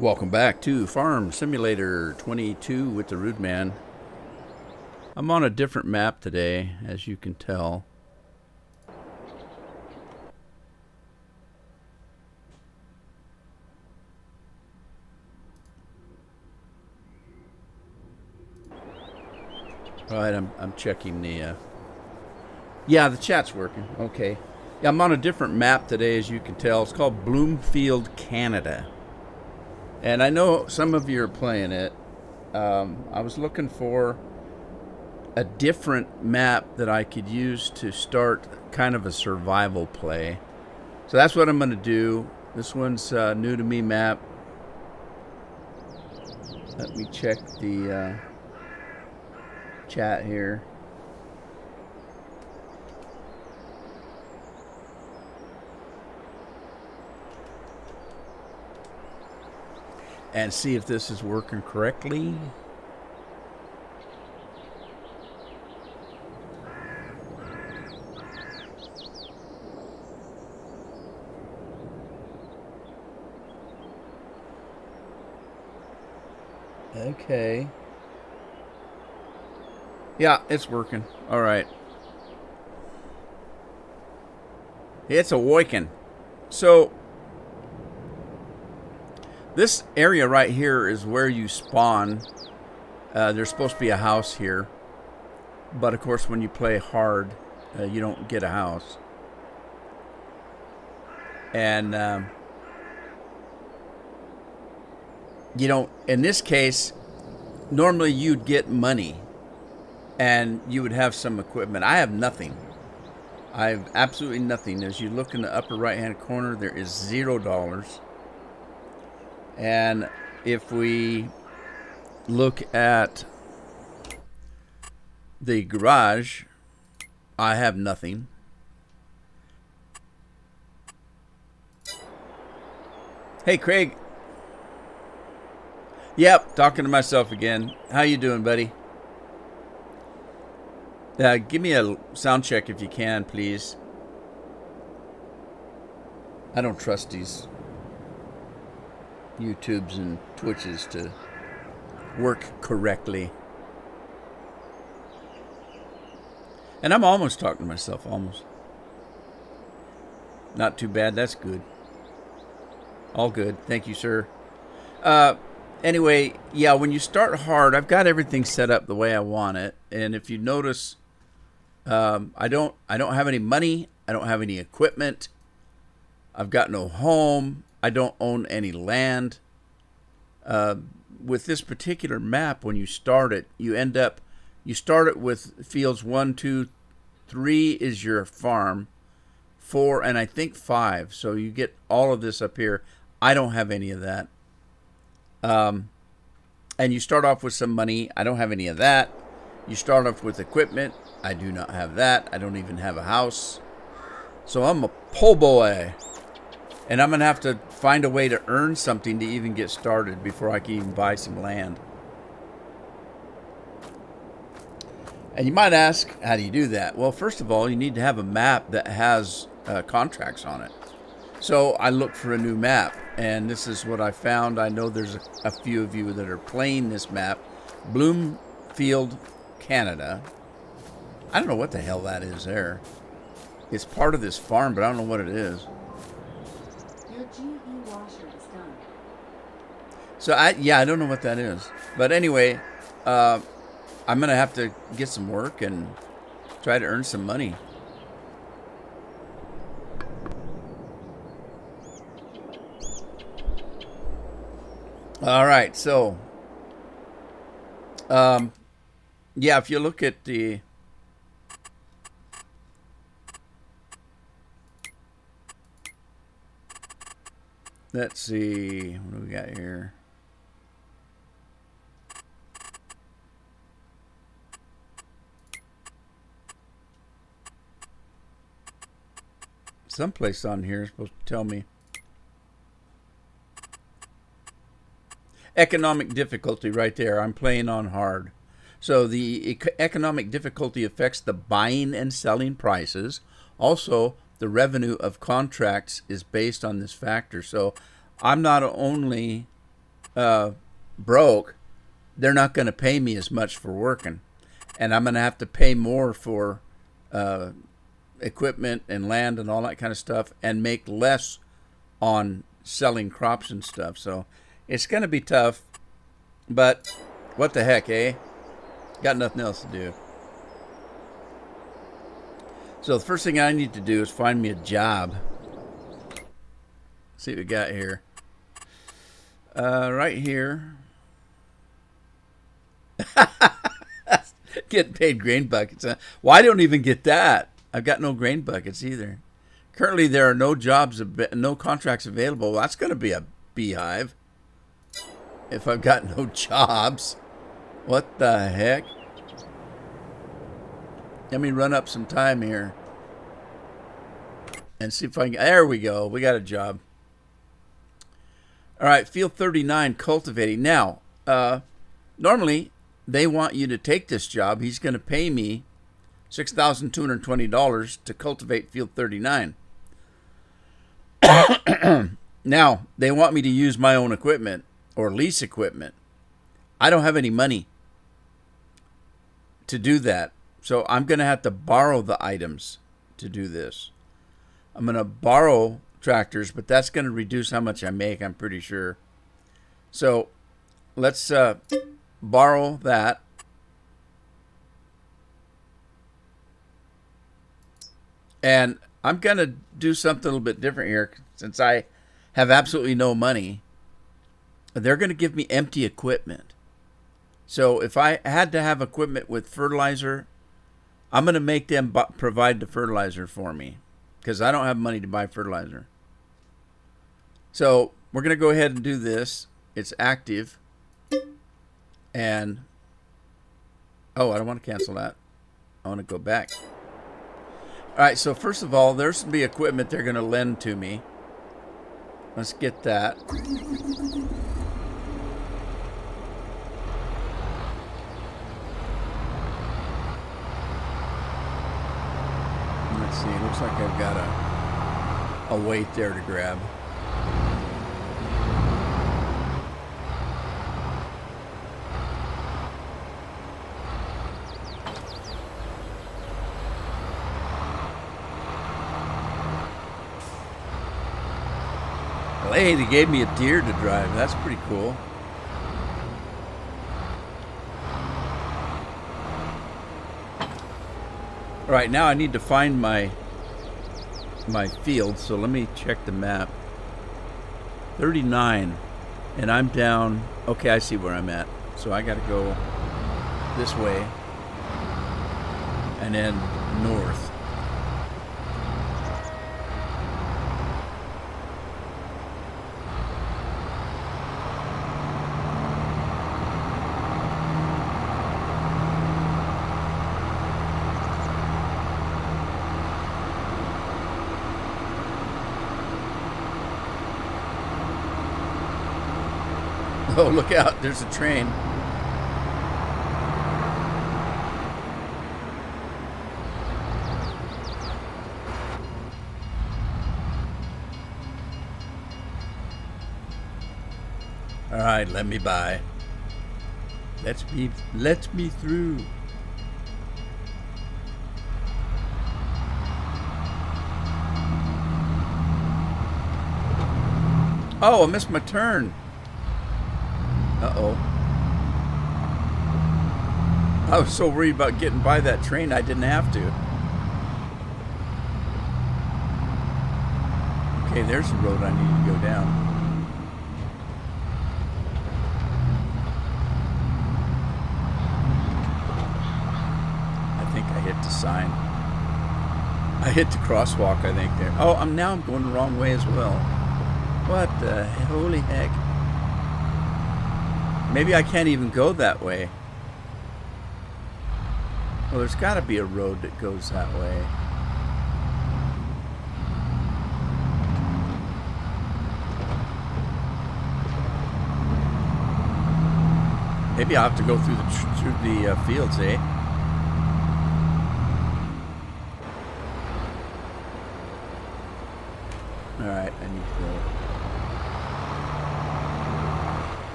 Welcome back to Farm Simulator 22 with the Rude Man. I'm on a different map today, as you can tell. Alright, I'm checking the... Yeah, the chat's working. Okay. Yeah, I'm on a different map today, as you can tell. It's called Bloomfield, Canada. And I know some of you are playing it. I was looking for a different map that I could use to start kind of a survival play. So that's what I'm going to do. This one's new to me map. Let me check the chat here. And see if this is working correctly. Okay. Yeah, it's working. All right. It's awakened. So this area right here is where you spawn. There's supposed to be a house here. But of course, when you play hard, you don't get a house. And you don't, in this case, normally you'd get money and you would have some equipment. I have nothing. I have absolutely nothing. As you look in the upper right hand corner, there is $0. And if we look at the garage, I have nothing. Hey, Craig. Yep, talking to myself again. How you doing, buddy? Give me a sound check if you can, please. I don't trust these YouTubes and Twitches to work correctly. And I'm almost talking to myself, almost. Not too bad, that's good. All good, thank you, sir. Anyway, yeah, when you start hard, I've got everything set up the way I want it. And if you notice, I don't have any money. I don't have any equipment. I've got no home. I don't own any land. With this particular map, when you start it, you start it with fields 1, 2, 3 is your farm, 4, and I think 5. So you get all of this up here. I don't have any of that. And you start off with some money. I don't have any of that. You start off with equipment. I do not have that. I don't even have a house. So I'm a po' boy. And I'm going to have to find a way to earn something to even get started before I can even buy some land. And you might ask, how do you do that? Well, first of all, you need to have a map that has contracts on it. So I looked for a new map, and this is what I found. I know there's a few of you that are playing this map. Bloomfield, Canada. I don't know what the hell that is there. It's part of this farm, but I don't know what it is. Your GE washer is done. So I don't know what that is. But anyway, I'm going to have to get some work and try to earn some money. All right, so yeah, if you look at the let's see, what do we got here? Someplace on here is supposed to tell me economic difficulty right there. I'm playing on hard. So the economic difficulty affects the buying and selling prices. Also, the revenue of contracts is based on this factor. So I'm not only broke, they're not going to pay me as much for working, and I'm going to have to pay more for equipment and land and all that kind of stuff, and make less on selling crops and stuff. So it's going to be tough, but what the heck, eh? Got nothing else to do. So the first thing I need to do is find me a job. See what we got here. Right here. Getting paid grain buckets. Well, I don't even get that. I've got no grain buckets either. Currently, there are no jobs, no contracts available. Well, that's going to be a beehive if I've got no jobs. What the heck? Let me run up some time here and see if I can. There we go. We got a job. All right, field 39, cultivating. Now, normally they want you to take this job. He's going to pay me $6,220 to cultivate field 39. Now, they want me to use my own equipment or lease equipment. I don't have any money to do that. So I'm going to have to borrow the items to do this. I'm going to borrow tractors, but that's going to reduce how much I make, I'm pretty sure. So let's borrow that. And I'm going to do something a little bit different here since I have absolutely no money. They're going to give me empty equipment. So if I had to have equipment with fertilizer, I'm going to make them provide the fertilizer for me because I don't have money to buy fertilizer. So we're going to go ahead and do this. It's active. And, oh, I don't want to cancel that. I want to go back. All right, so first of all, there's going to be equipment they're going to lend to me. Let's get that. Let's see, it looks like I've got a weight there to grab. Well, hey, they gave me a deer to drive. That's pretty cool. All right, now I need to find my field, so let me check the map. 39, and I'm down. Okay, I see where I'm at. So I got to go this way and then north. Oh, look out, there's a train. All right, let me by. Let me through. Oh, I missed my turn. Uh-oh. I was so worried about getting by that train I didn't have to. Okay, there's the road I need to go down. I think I hit the sign. I hit the crosswalk, I think, there. Oh, now I'm going the wrong way as well. What the holy heck? Maybe I can't even go that way. Well, there's got to be a road that goes that way. Maybe I'll have to go through the fields, eh? All right, I need to go.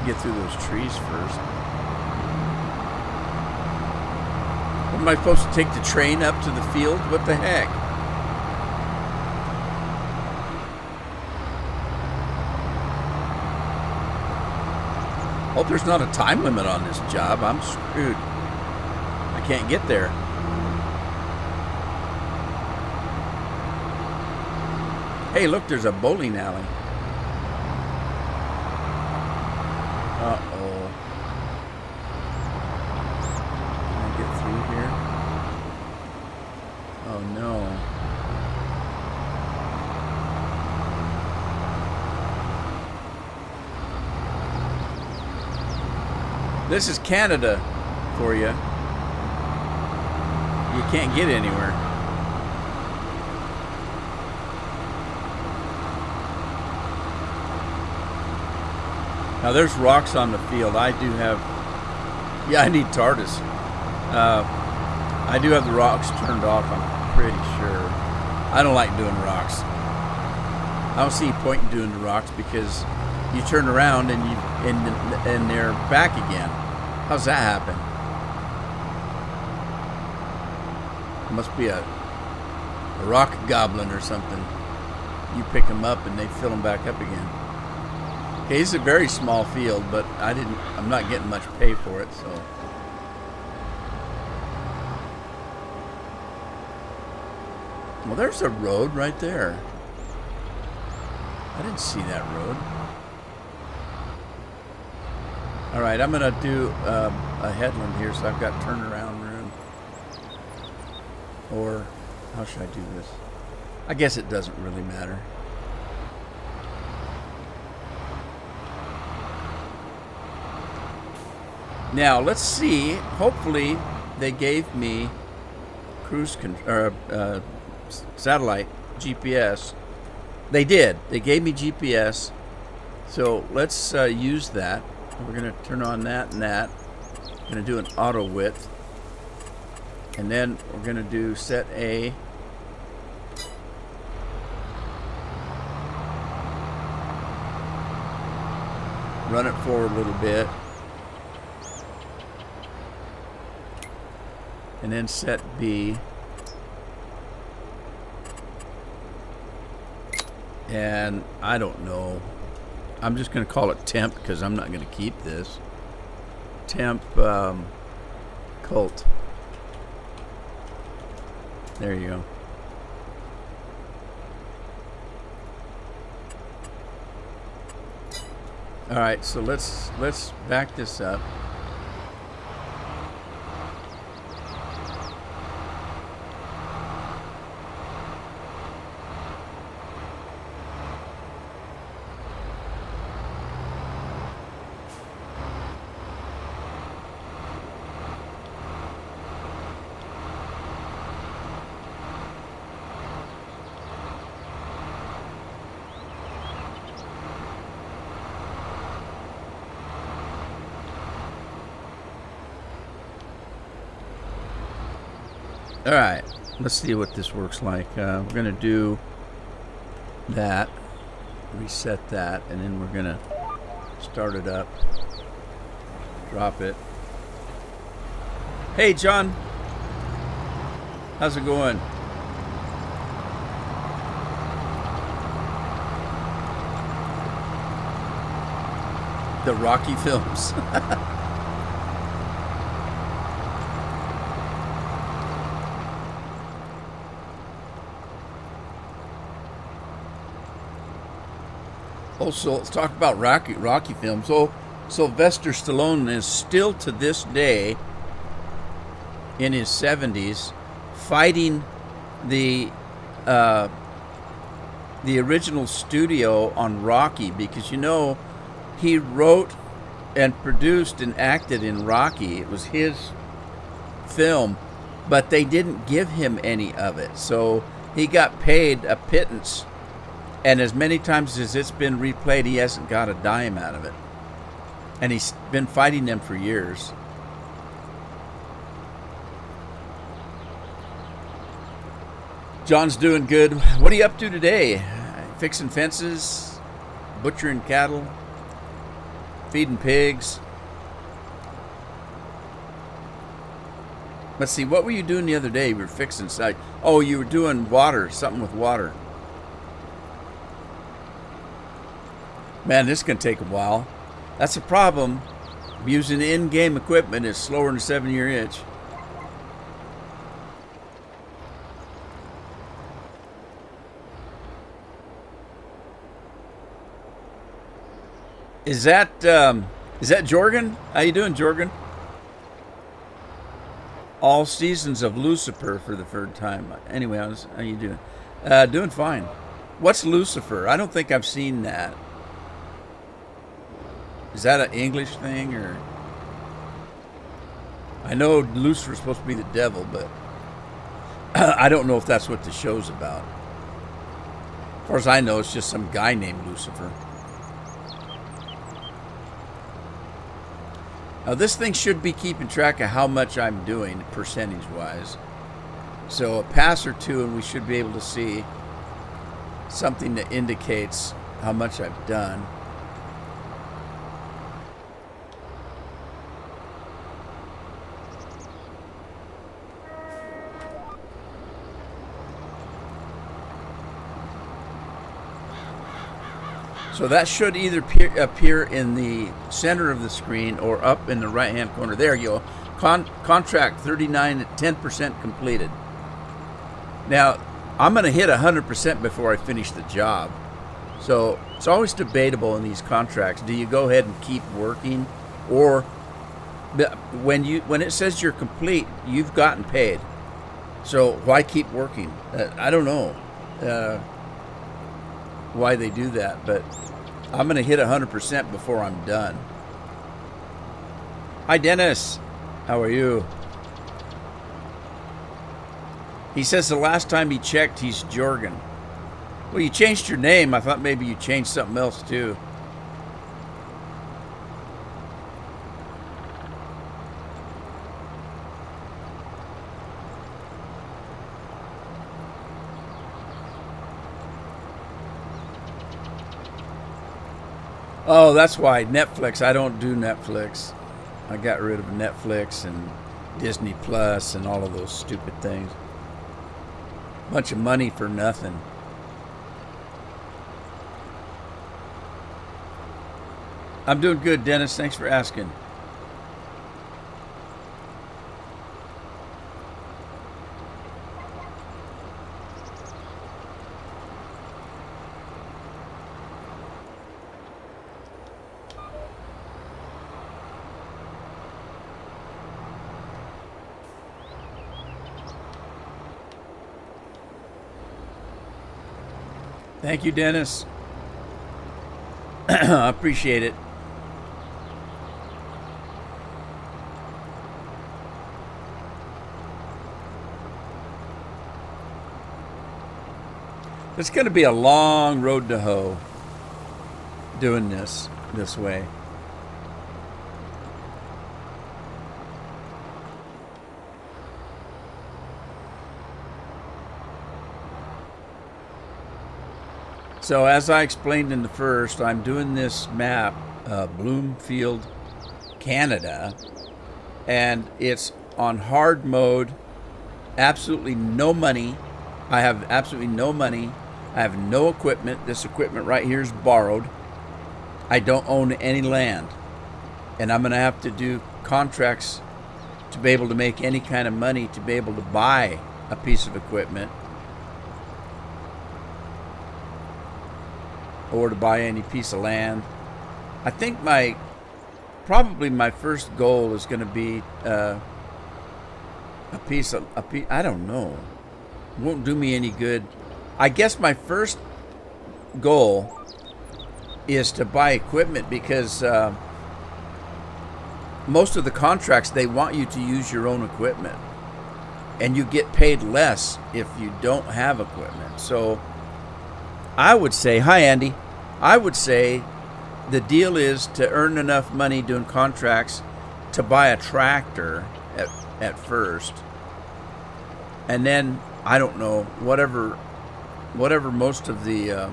get through those trees first. What, am I supposed to take the train up to the field? What the heck? Hope there's not a time limit on this job. I'm screwed. I can't get there. Hey, look, there's a bowling alley. Uh-oh. Can I get through here? Oh, no. This is Canada for you. You can't get anywhere. Now there's rocks on the field. I do have, yeah, I need TARDIS. I do have the rocks turned off, I'm pretty sure. I don't like doing rocks. I don't see a point in doing the rocks because you turn around and and they're back again. How's that happen? It must be a rock goblin or something. You pick them up and they fill them back up again. Okay, it's a very small field, but I'm not getting much pay for it, so. Well, there's a road right there. I didn't see that road. All right, I'm gonna do a headland here, so I've got turnaround room. Or how should I do this? I guess it doesn't really matter. Now let's see. Hopefully, they gave me satellite GPS. They did. They gave me GPS. So let's use that. We're going to turn on that and that. We're going to do an auto width. And then we're going to do set A. Run it forward a little bit. And then set B. And I don't know. I'm just going to call it temp because I'm not going to keep this. Temp cult. There you go. All right, so let's back this up. All right, let's see what this works like. We're going to do that, reset that, and then we're going to start it up, drop it. Hey, John. How's it going? The Rocky films. Also, let's talk about Rocky films. So, Sylvester Stallone is still to this day, in his 70s, fighting the original studio on Rocky because, you know, he wrote and produced and acted in Rocky. It was his film, but they didn't give him any of it. So he got paid a pittance. And as many times as it's been replayed, he hasn't got a dime out of it. And he's been fighting them for years. John's doing good. What are you up to today? Fixing fences? Butchering cattle? feeding pigs. Let's see, what were you doing the other day? You were fixing site. Oh, you were doing water, something with water. Man, this is going to take a while. That's a problem. Using in-game equipment is slower than a 7-year itch. Is that Jorgen? How you doing, Jorgen? All seasons of Lucifer for the third time. Anyway, how you doing? Doing fine. What's Lucifer? I don't think I've seen that. Is that an English thing, or? I know Lucifer's supposed to be the devil, but I don't know if that's what the show's about. As far as I know, it's just some guy named Lucifer. Now, this thing should be keeping track of how much I'm doing, percentage-wise. So a pass or two, and we should be able to see something that indicates how much I've done. So that should either appear in the center of the screen or up in the right-hand corner. There you go. Contract 39 at 10% completed. Now, I'm going to hit 100% before I finish the job. So it's always debatable in these contracts. Do you go ahead and keep working, or when it says you're complete, you've gotten paid. So why keep working? I don't know why they do that, but I'm going to hit 100% before I'm done. Hi, Dennis. How are you? He says the last time he checked, he's Jorgen. Well, you changed your name. I thought maybe you changed something else, too. Oh, that's why. Netflix. I don't do Netflix. I got rid of Netflix and Disney Plus and all of those stupid things. Bunch of money for nothing. I'm doing good, Dennis. Thanks for asking. Thank you, Dennis. I appreciate it. It's going to be a long road to hoe doing this way. So as I explained in the first, I'm doing this map, Bloomfield, Canada, and it's on hard mode, absolutely no money. I have absolutely no money. I have no equipment. This equipment right here is borrowed. I don't own any land, and I'm going to have to do contracts to be able to make any kind of money to be able to buy a piece of equipment or to buy any piece of land. I think probably my first goal is going to be a piece. I don't know. It won't do me any good. I guess my first goal is to buy equipment because most of the contracts, they want you to use your own equipment, and you get paid less if you don't have equipment. So I would say, hi Andy, I would say the deal is to earn enough money doing contracts to buy a tractor at first, and then I don't know, whatever most of the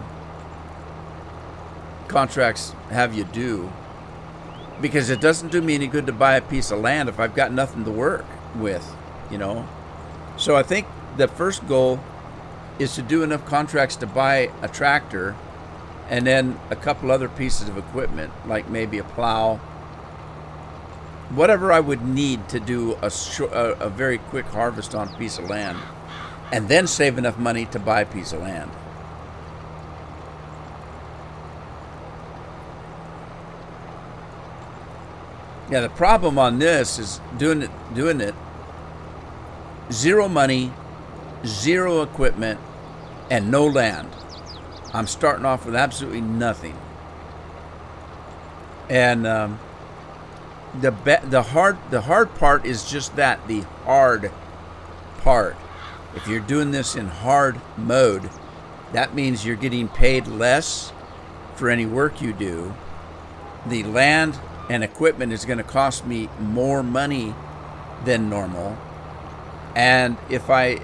contracts have you do, because it doesn't do me any good to buy a piece of land if I've got nothing to work with, you know. So I think the first goal is to do enough contracts to buy a tractor and then a couple other pieces of equipment, like maybe a plow, whatever I would need to do a very quick harvest on a piece of land, and then save enough money to buy a piece of land. Yeah, the problem on this is doing it zero money, zero equipment, and no land. I'm starting off with absolutely nothing. And the hard part is just that, the hard part. If you're doing this in hard mode, that means you're getting paid less for any work you do. The land and equipment is going to cost me more money than normal. And if I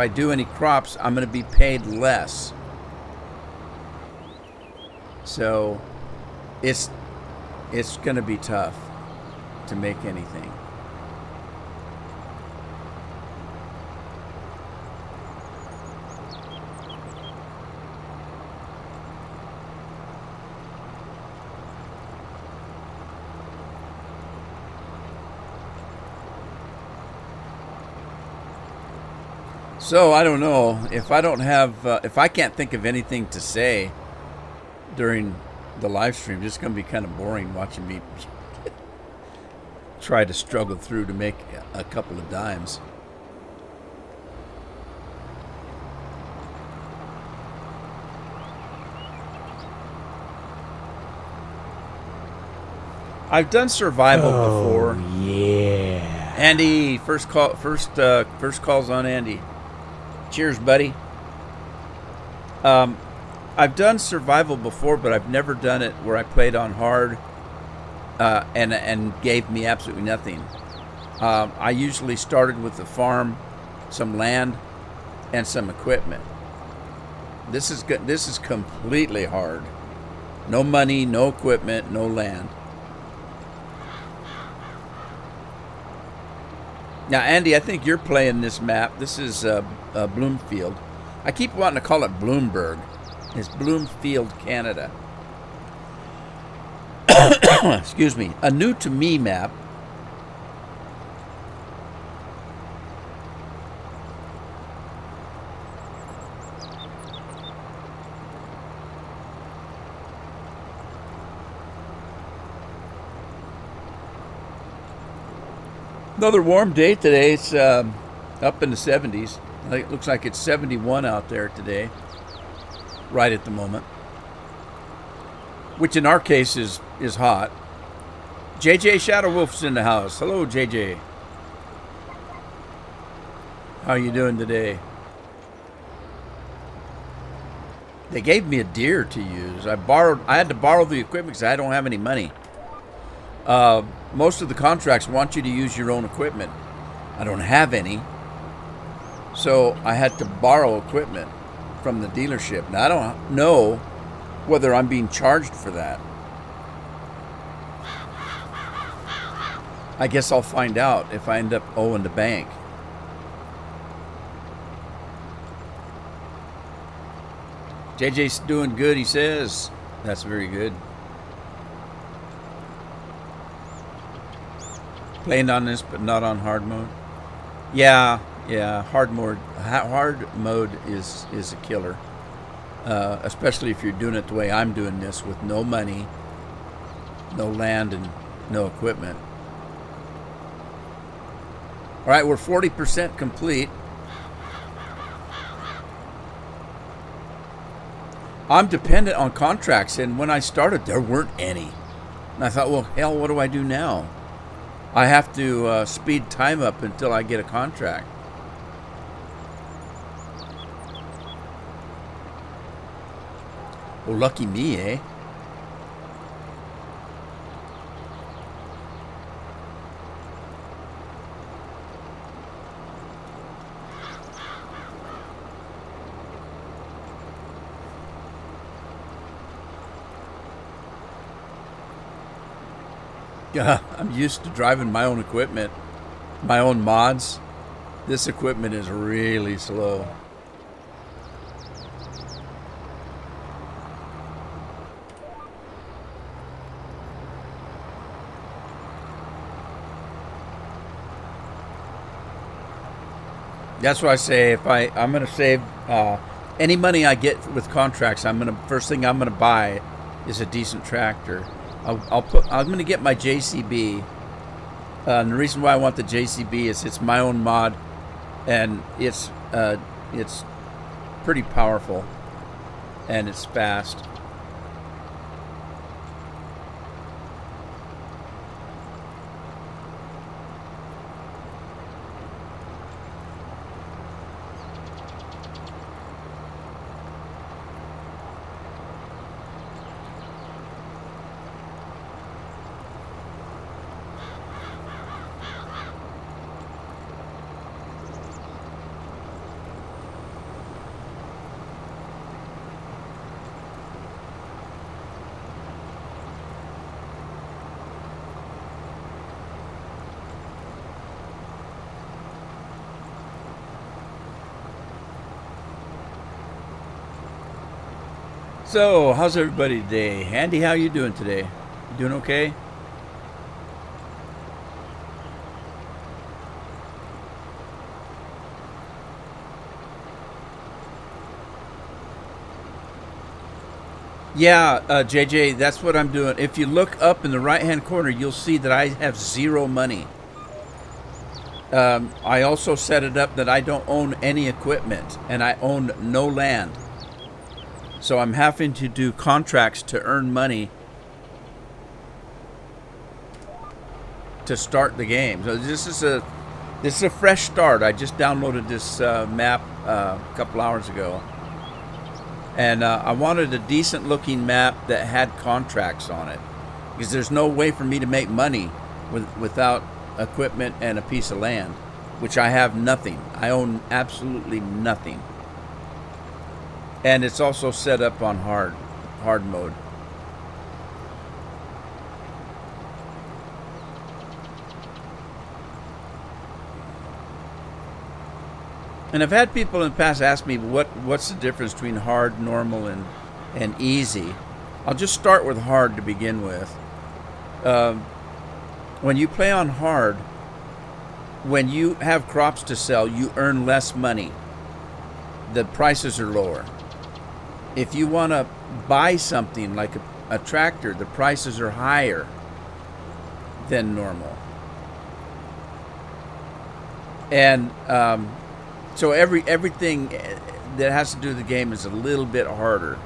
do any crops, I'm going to be paid less. So it's going to be tough to make anything. So I don't know if I can't think of anything to say during the live stream. It's going to be kind of boring watching me try to struggle through to make a couple of dimes. I've done survival before. Yeah. Andy, first calls on Andy. Cheers, buddy. I've done survival before, but I've never done it where I played on hard and gave me absolutely nothing. I usually started with the farm, some land, and some equipment. This is good. This is completely hard. No money, no equipment, no land. Now, Andy, I think you're playing this map. This is Bloomfield. I keep wanting to call it Bloomberg. It's Bloomfield, Canada. Excuse me. A new to me map. Another warm day today. It's up in the 70s. It looks like it's 71 out there today, right at the moment, which in our case is hot. JJ Shadow Wolf's in the house. Hello, JJ. How you doing today? They gave me a deer to use. I had to borrow the equipment because I don't have any money. Most of the contracts want you to use your own equipment. I don't have any. So I had to borrow equipment from the dealership. Now, I don't know whether I'm being charged for that. I guess I'll find out if I end up owing the bank. JJ's doing good, he says. That's very good. Playing on this, but not on hard mode. Yeah, hard mode is a killer, especially if you're doing it the way I'm doing this, with no money, no land, and no equipment. All right, we're 40% complete. I'm dependent on contracts, and when I started, there weren't any. And I thought, well, hell, what do I do now? I have to speed time up until I get a contract. Well, lucky me, eh? I'm used to driving my own equipment, my own mods. This equipment is really slow. That's why I say I'm going to save any money I get with contracts. First thing I'm going to buy is a decent tractor. I'm going to get my JCB. And the reason why I want the JCB is it's my own mod, and it's pretty powerful, and it's fast. So, how's everybody today? Andy, how you doing today? You doing okay? Yeah, JJ, that's what I'm doing. If you look up in the right-hand corner, you'll see that I have zero money. I also set it up that I don't own any equipment, and I own no land. So I'm having to do contracts to earn money to start the game. So this is a fresh start. I just downloaded this map a couple hours ago, and I wanted a decent looking map that had contracts on it, because there's no way for me to make money without equipment and a piece of land, which I have nothing. I own absolutely nothing. And it's also set up on hard mode. And I've had people in the past ask me what's the difference between hard, normal, and easy. I'll just start with hard to begin with. When you play on hard, when you have crops to sell, you earn less money. The prices are lower. If you want to buy something like a tractor, the prices are higher than normal. And so everything that has to do with the game is a little bit harder.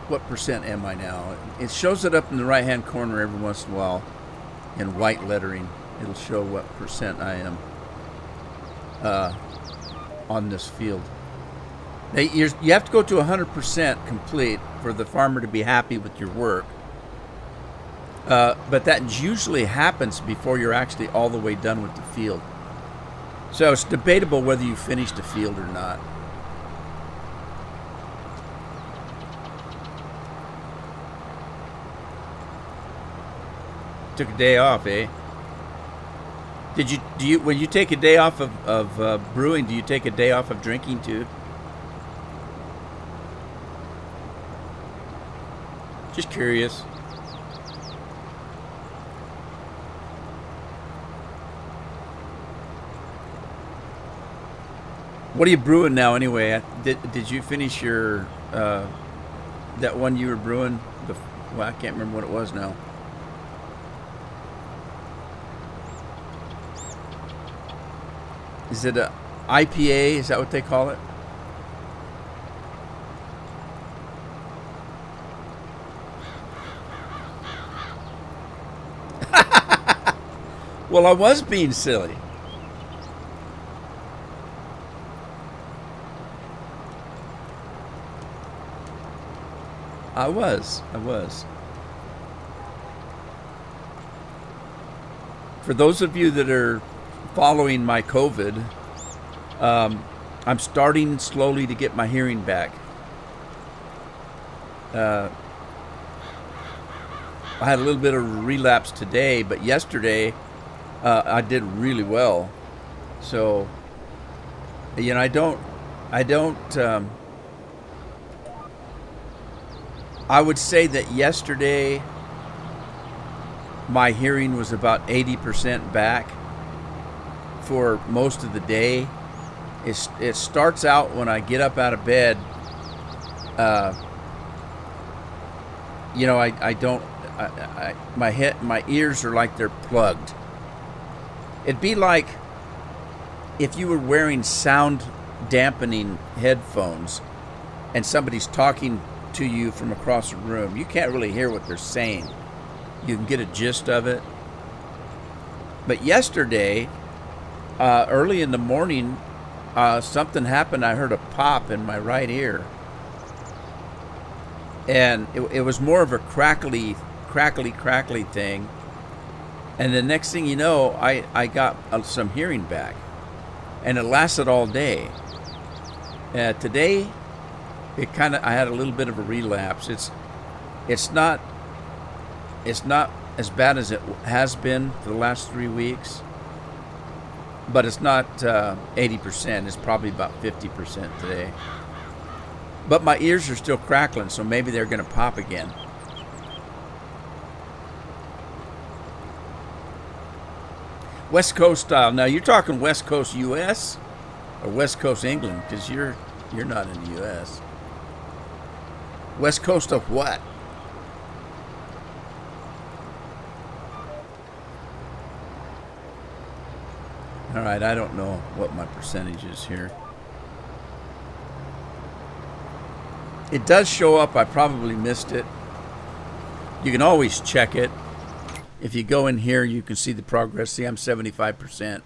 What percent am I now? It shows it up in the right hand corner every once in a while in white lettering. It'll show what percent I am on this field. You have to go to 100% complete for the farmer to be happy with your work. But that usually happens before you're actually all the way done with the field. So it's debatable whether you finished the field or not. Took a day off, eh? Do you when you take a day off of brewing, do you take a day off of drinking too? Just curious. What are you brewing now anyway? Did you finish your that one you were brewing? Well, I can't remember what it was now. Is it a IPA? Is that what they call it? Well, I was being silly. I was. For those of you that are following my COVID, I'm starting slowly to get my hearing back. I had a little bit of relapse today, but yesterday I did really well. So, I don't. I would say that yesterday my hearing was about 80% back for most of the day. It starts out when I get up out of bed. My ears are like they're plugged. It'd be like if you were wearing sound dampening headphones and somebody's talking to you from across the room. You can't really hear what they're saying. You can get a gist of it. But yesterday, early in the morning, something happened. I heard a pop in my right ear. And it was more of a crackly thing. And the next thing you know, I got some hearing back. And it lasted all day. Today, I had a little bit of a relapse. It's not as bad as it has been for the last 3 weeks. But it's not 80%. It's probably about 50% today. But my ears are still crackling, so maybe they're going to pop again. West Coast style. Now, you're talking West Coast U.S. or West Coast England, because you're not in the U.S. West Coast of what? All right, I don't know what my percentage is here. It does show up. I probably missed it. You can always check it. If you go in here, you can see the progress. See, I'm 75%.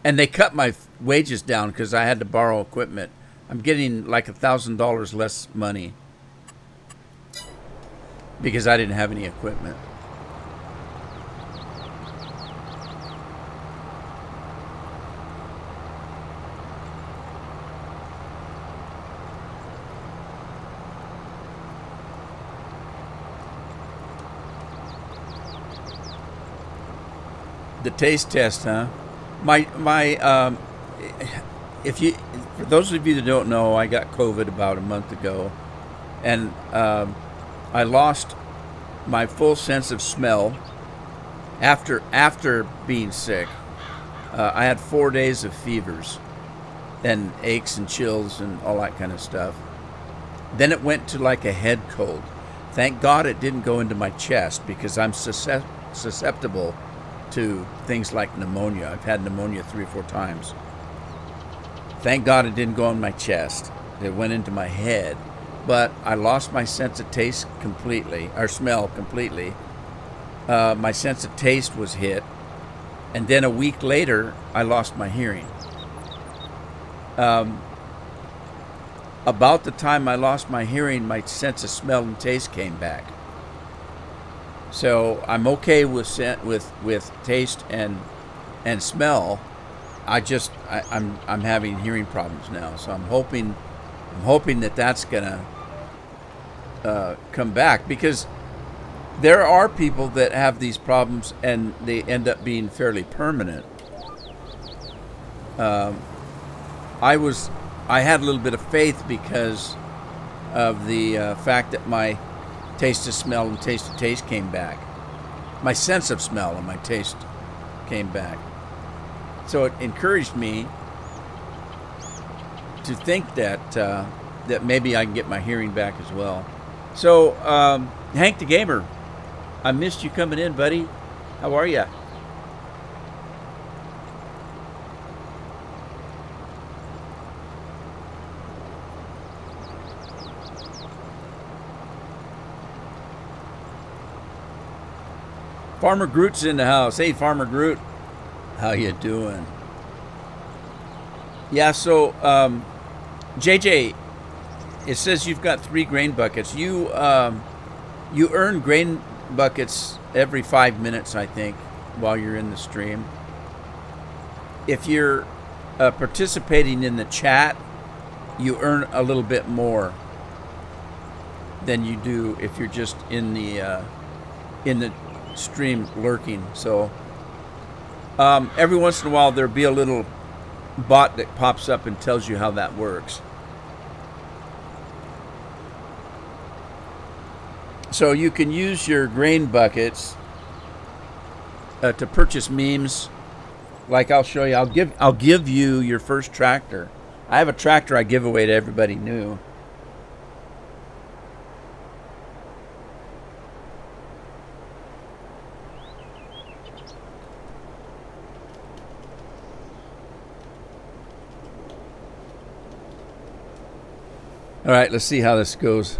And they cut my wages down because I had to borrow equipment. I'm getting like $1,000 less money because I didn't have any equipment. The taste test, huh? For those of you that don't know, I got COVID about a month ago, and I lost my full sense of smell after being sick. I had 4 days of fevers and aches and chills and all that kind of stuff. Then it went to like a head cold. Thank God it didn't go into my chest because I'm susceptible to things like pneumonia. I've had pneumonia 3 or 4 times. Thank God it didn't go in my chest. It went into my head. But I lost my sense of taste completely, or smell completely. My sense of taste was hit. And then a week later, I lost my hearing. About the time I lost my hearing, my sense of smell and taste came back. So I'm okay with taste and smell. I'm having hearing problems now. So I'm hoping that that's gonna come back, because there are people that have these problems and they end up being fairly permanent. I had a little bit of faith because of the fact that my taste of smell and taste of taste came back. My sense of smell and my taste came back. So it encouraged me to think that maybe I can get my hearing back as well. So, Hank the Gamer, I missed you coming in, buddy. How are you? Farmer Groot's in the house. Hey, Farmer Groot. How you doing? Yeah, so, JJ, it says you've got 3 grain buckets. You earn grain buckets every 5 minutes, I think. while you're in the stream. If you're participating in the chat, you earn a little bit more than you do if you're just in the stream lurking. So every once in a while there'll be a little bot that pops up and tells you how that works. So you can use your grain buckets to purchase memes. Like I'll show you. I'll give you your first tractor. I have a tractor I give away to everybody new. All right, let's see how this goes.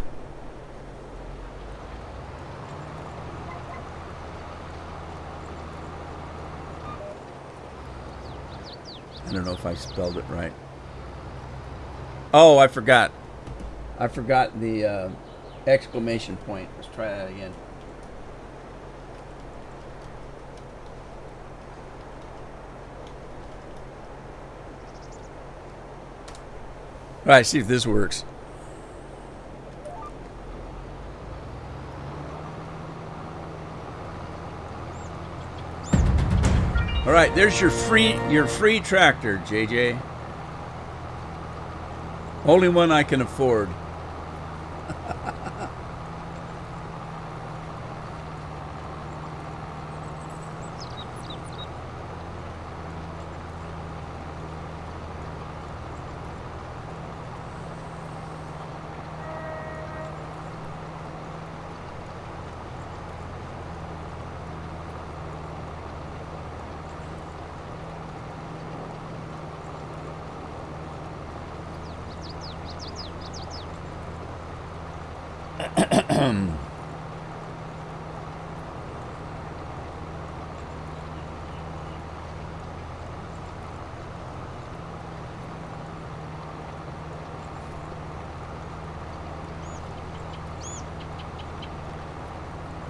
I don't know if I spelled it right. Oh, I forgot. I forgot the exclamation point. Let's try that again. All right, see if this works. All right, there's your free tractor, JJ. Only one I can afford.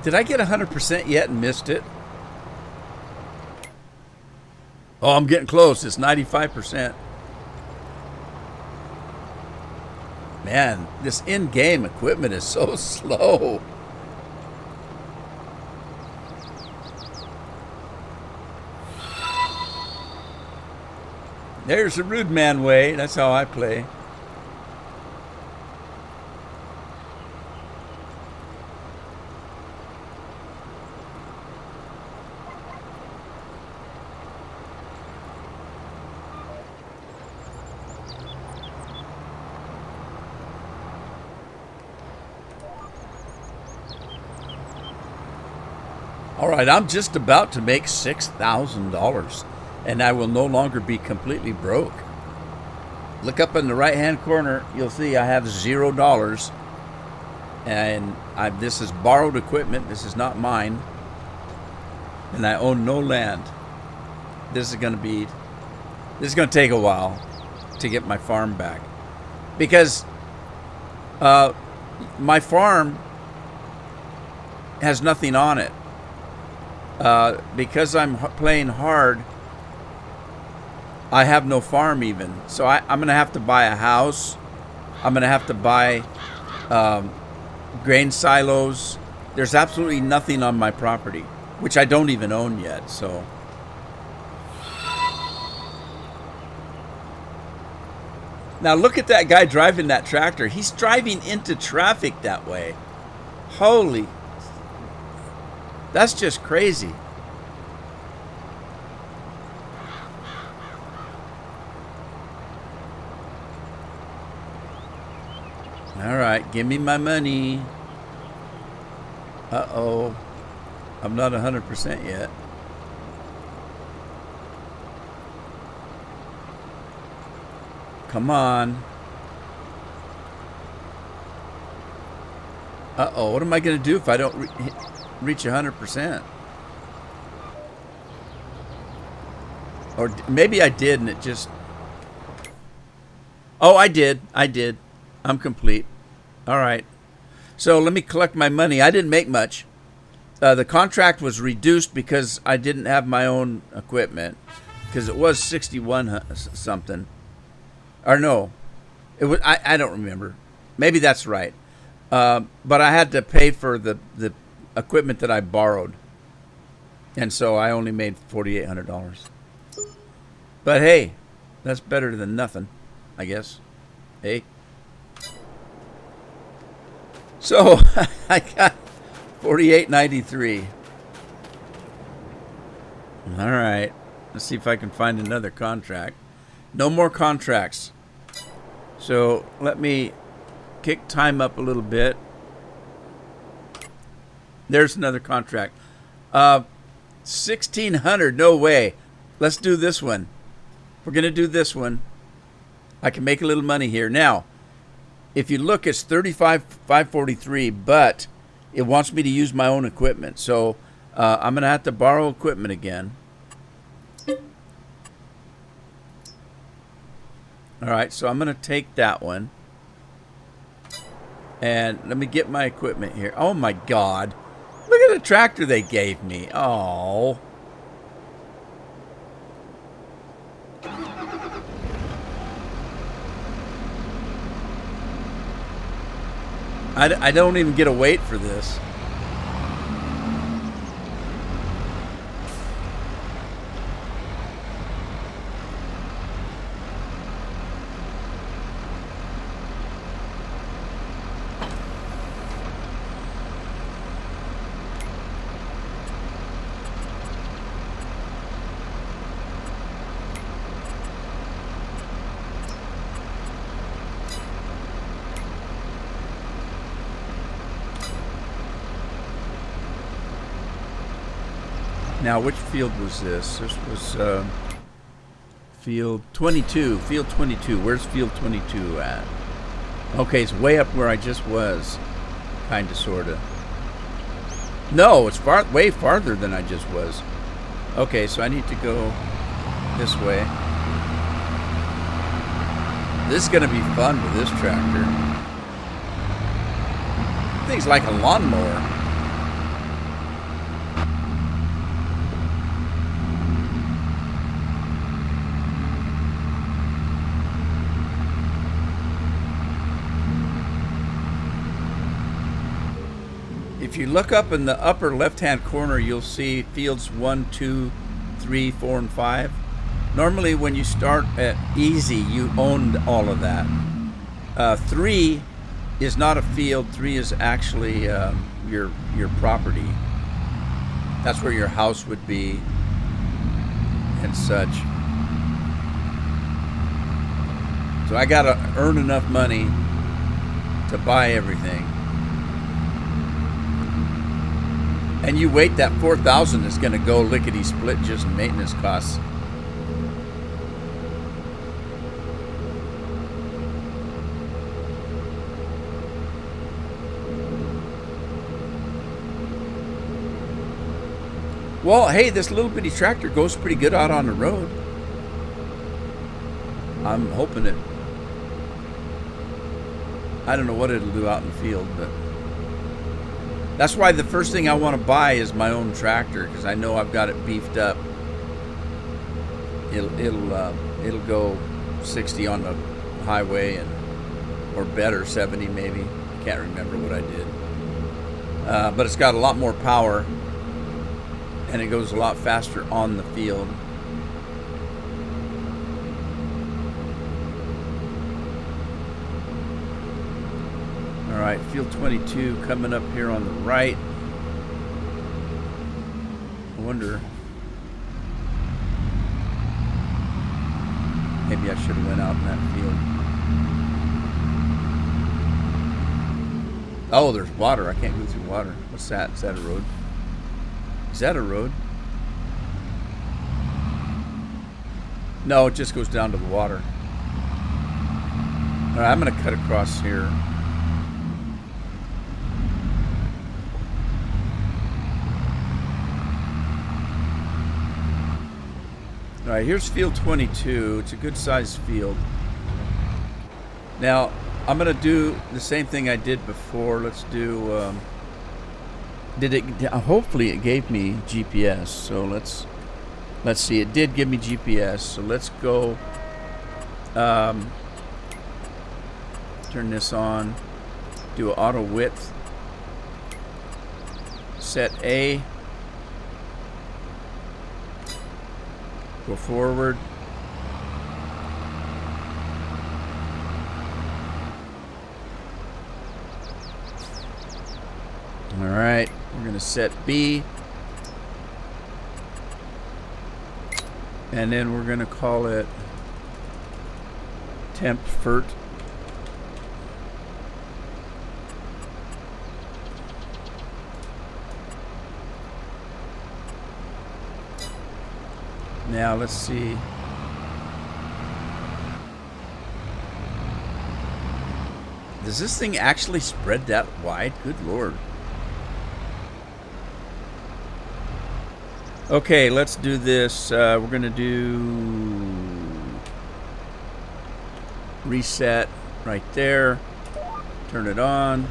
Did I get 100% yet and missed it? Oh, I'm getting close. It's 95%. Man, this in-game equipment is so slow. There's the rude man way. That's how I play. All right, I'm just about to make $6,000, and I will no longer be completely broke. Look up in the right-hand corner. You'll see I have $0, and this is borrowed equipment. This is not mine, and I own no land. This is going to take a while to get my farm back, because my farm has nothing on it. Because I'm playing hard, I have no farm even. So I'm going to have to buy a house. I'm going to have to buy grain silos. There's absolutely nothing on my property, which I don't even own yet. So now look at that guy driving that tractor. He's driving into traffic that way. Holy, that's just crazy. All right, give me my money. Uh-oh. I'm not 100% yet. Come on. Uh-oh, what am I going to do if I don't reach 100%? Or maybe I did and it just... Oh, I did. I'm complete. All right. So let me collect my money. I didn't make much. The contract was reduced because I didn't have my own equipment, because it was 61 something, or no, it was I don't remember. Maybe that's right. But I had to pay for the equipment that I borrowed, and so I only made $4,800. But hey, that's better than nothing, I guess. Hey. So I got $48.93. All right. Let's see if I can find another contract. No more contracts. So let me kick time up a little bit. There's another contract. 1,600. No way. Let's do this one. We're going to do this one. I can make a little money here. Now, if you look, it's $35,543, but it wants me to use my own equipment. So I'm going to have to borrow equipment again. All right, so I'm going to take that one. And let me get my equipment here. Oh, my God. Look at the tractor they gave me. Oh. I don't even get a weight for this. Now, which field was this? This was field 22. Field 22. Where's field 22 at? Okay, it's way up where I just was. Kind of, sort of. No, it's way farther than I just was. Okay, so I need to go this way. This is going to be fun with this tractor. Thing's like a lawnmower. If you look up in the upper left-hand corner, you'll see fields 1, 2, 3, 4, and 5. Normally, when you start at easy, you own all of that. 3 is not a field. 3 is actually your property. That's where your house would be and such. So I got to earn enough money to buy everything. And you wait, that $4,000 is going to go lickety-split just in maintenance costs. Well, hey, this little bitty tractor goes pretty good out on the road. I'm hoping it. I don't know what it'll do out in the field, but that's why the first thing I want to buy is my own tractor, because I know I've got it beefed up. It'll go 60 on the highway or better, 70 maybe. I can't remember what I did. But it's got a lot more power, and it goes a lot faster on the field. All right, field 22 coming up here on the right. I wonder, maybe I should have went out in that field. Oh, there's water. I can't go through water. What's that? Is that a road? Is that a road? No, it just goes down to the water. All right, I'm going to cut across here. All right, here's field 22. It's a good sized field. Now, I'm going to do the same thing I did before. Let's do Did it? Hopefully, it gave me GPS. So let's see. It did give me GPS. So let's go. Turn this on. Do an auto width. Set A. Go forward. All right, we're going to set B. And then we're going to call it temp fert. Now let's see. Does this thing actually spread that wide? Good Lord. Okay, let's do this. We're going to do reset right there. Turn it on.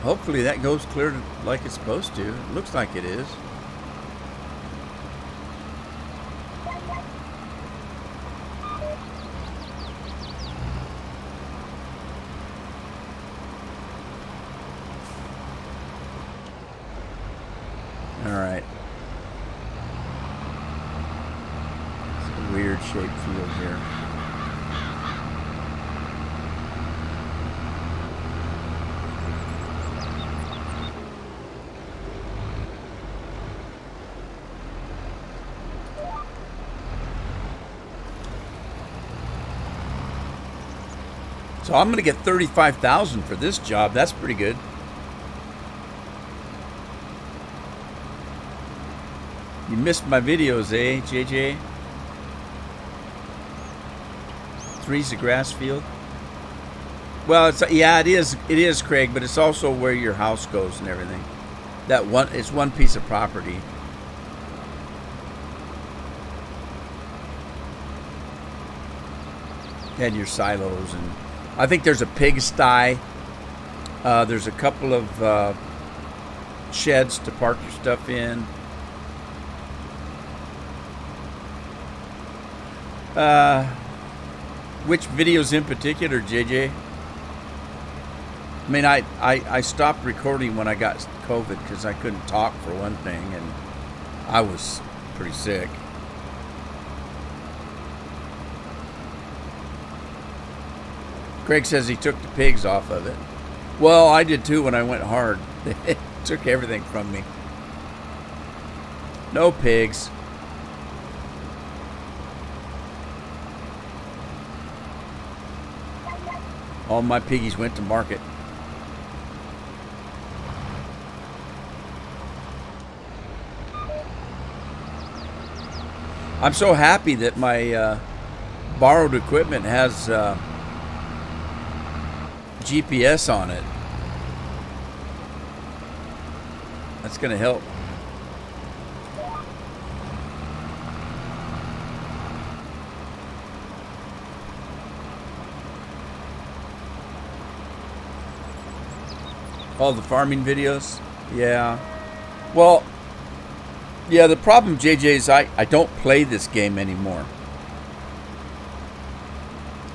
Hopefully that goes clear like it's supposed to. It looks like it is. Alright. It's a weird shaped field here. So I'm going to get $35,000 for this job. That's pretty good. You missed my videos, eh, JJ? Three's a grass field. Well, it's it is, Craig, but it's also where your house goes and everything. It's one piece of property. And your silos, and I think there's a pigsty. There's a couple of sheds to park your stuff in. Which videos in particular, JJ? I mean, I stopped recording when I got COVID because I couldn't talk for one thing, and I was pretty sick. Craig says he took the pigs off of it. Well, I did too when I went hard. They took everything from me. No pigs. All my piggies went to market. I'm so happy that my borrowed equipment has GPS on it. That's going to help. All the farming videos? Yeah. Well, yeah, the problem, JJ, is I don't play this game anymore.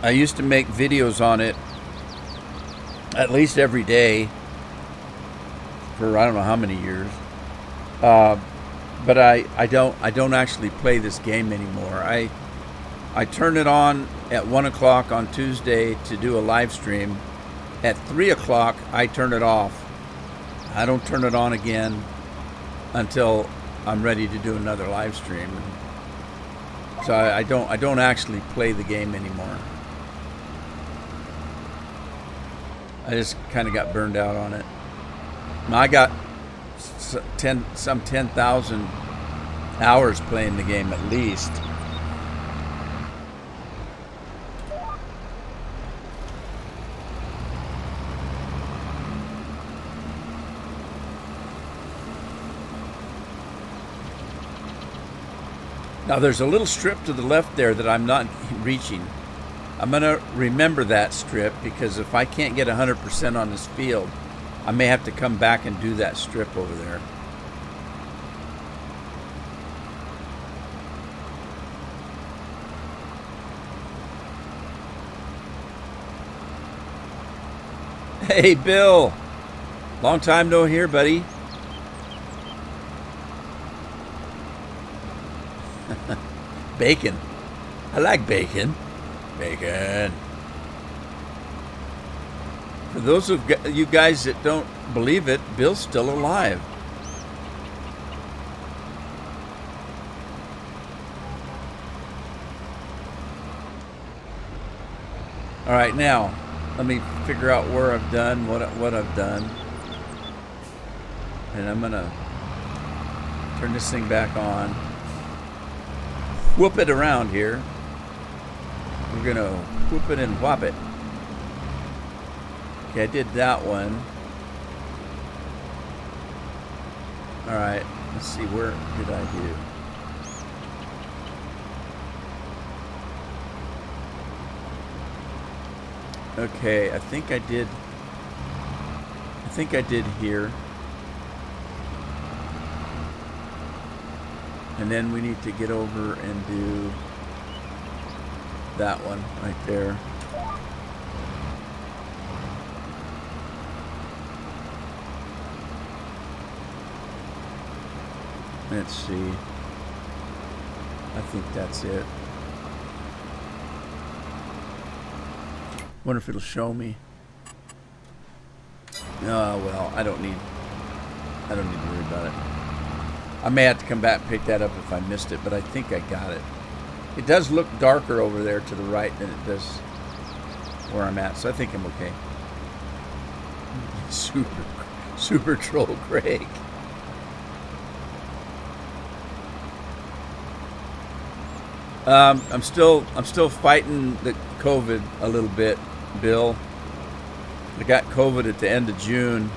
I used to make videos on it at least every day for I don't know how many years. But I don't actually play this game anymore. I turn it on at 1 o'clock on Tuesday to do a live stream. At 3 o'clock, I turn it off. I don't turn it on again until I'm ready to do another live stream. So I don't actually play the game anymore. I just kind of got burned out on it. I got some 10,000 hours playing the game at least. Now there's a little strip to the left there that I'm not reaching. I'm going to remember that strip because if I can't get 100% on this field, I may have to come back and do that strip over there. Hey, Bill. Long time no hear, buddy. Bacon. I like bacon. Bacon. For those of you guys that don't believe it, Bill's still alive. All right, now let me figure out where I've done what I've done, and I'm gonna turn this thing back on. Whoop it around here. We're gonna whoop it and whop it. Okay, I did that one. All right, let's see, where did I do? Okay, I think I did here. And then we need to get over and do that one right there. Let's see. I think that's it. Wonder if it'll show me. Oh well, I don't need to worry about it. I may have to come back and pick that up if I missed it, but I think I got it. It does look darker over there to the right than it does where I'm at, so I think I'm okay. Super troll Craig. I'm still fighting the COVID a little bit, Bill. I got COVID at the end of June.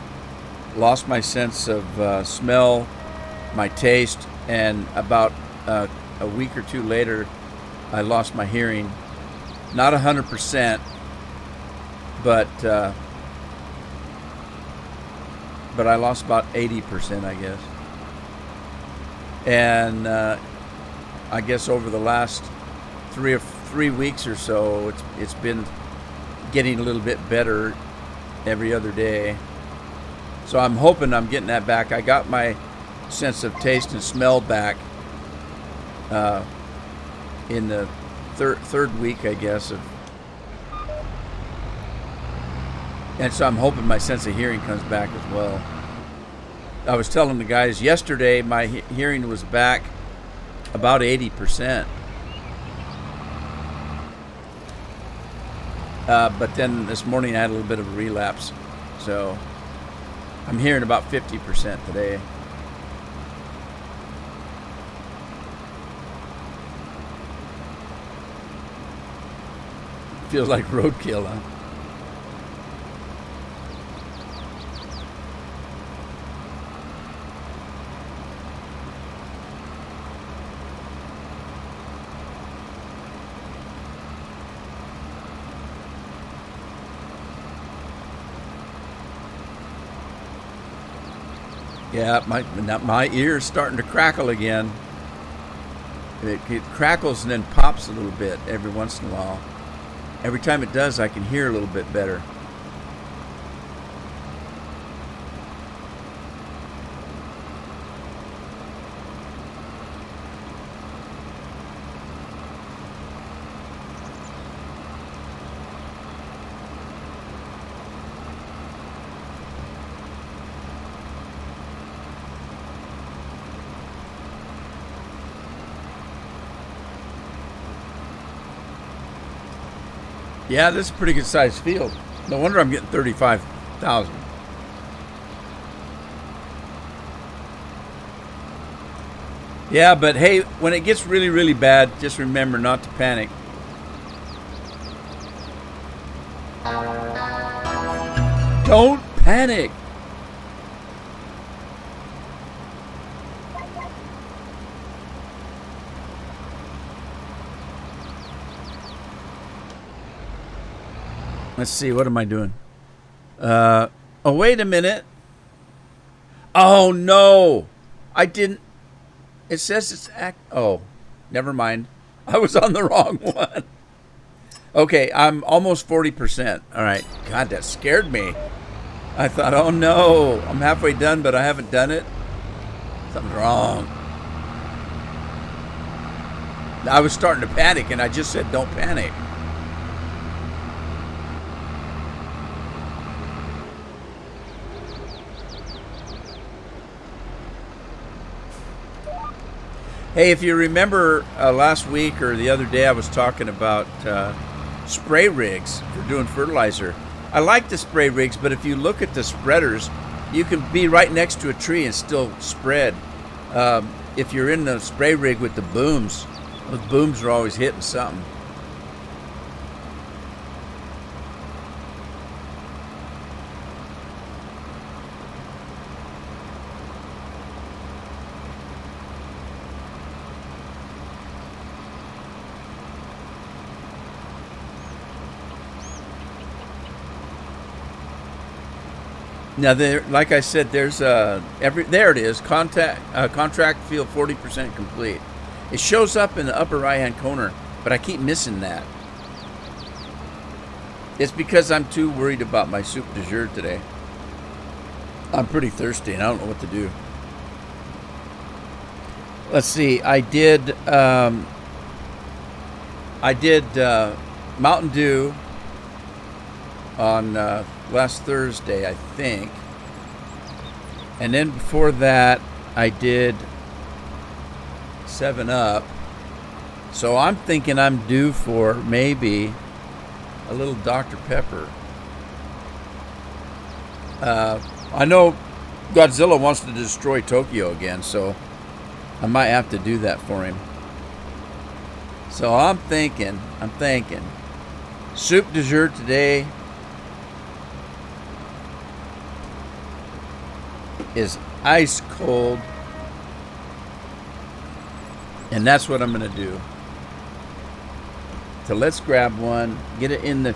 Lost my sense of smell, my taste, and about a week or two later, I lost my hearing. Not 100%, but I lost about 80%, I guess. And I guess over the last 3 weeks or so, it's been getting a little bit better every other day. So I'm hoping I'm getting that back. I got my sense of taste and smell back in the third week, I guess. And so I'm hoping my sense of hearing comes back as well. I was telling the guys yesterday my hearing was back about 80%. But then this morning I had a little bit of a relapse. So I'm hearing about 50% today. Feels like roadkill, huh? Yeah, my ear's starting to crackle again. It crackles and then pops a little bit every once in a while. Every time it does, I can hear a little bit better. Yeah, this is a pretty good sized field. No wonder I'm getting 35,000. Yeah, but hey, when it gets really, really bad, just remember not to panic. Don't panic. Let's see. What am I doing? Oh, wait a minute. Oh, no. I didn't. It says it's Oh, never mind. I was on the wrong one. Okay, I'm almost 40%. All right. God, that scared me. I thought, oh, no. I'm halfway done, but I haven't done it. Something's wrong. I was starting to panic, and I just said, don't panic. Hey, if you remember last week or the other day, I was talking about spray rigs for doing fertilizer. I like the spray rigs, but if you look at the spreaders, you can be right next to a tree and still spread. If you're in the spray rig with the booms, those booms are always hitting something. Now, like I said, there's there it is. Contract field 40% complete. It shows up in the upper right-hand corner, but I keep missing that. It's because I'm too worried about my soup du jour today. I'm pretty thirsty, and I don't know what to do. Let's see. I did Mountain Dew on last Thursday, I think. And then before that, I did 7-Up. So I'm thinking I'm due for maybe a little Dr. Pepper. I know Godzilla wants to destroy Tokyo again, so I might have to do that for him. So I'm thinking, soup du jour today is ice cold, and that's what I'm going to do. So let's grab one, get it in the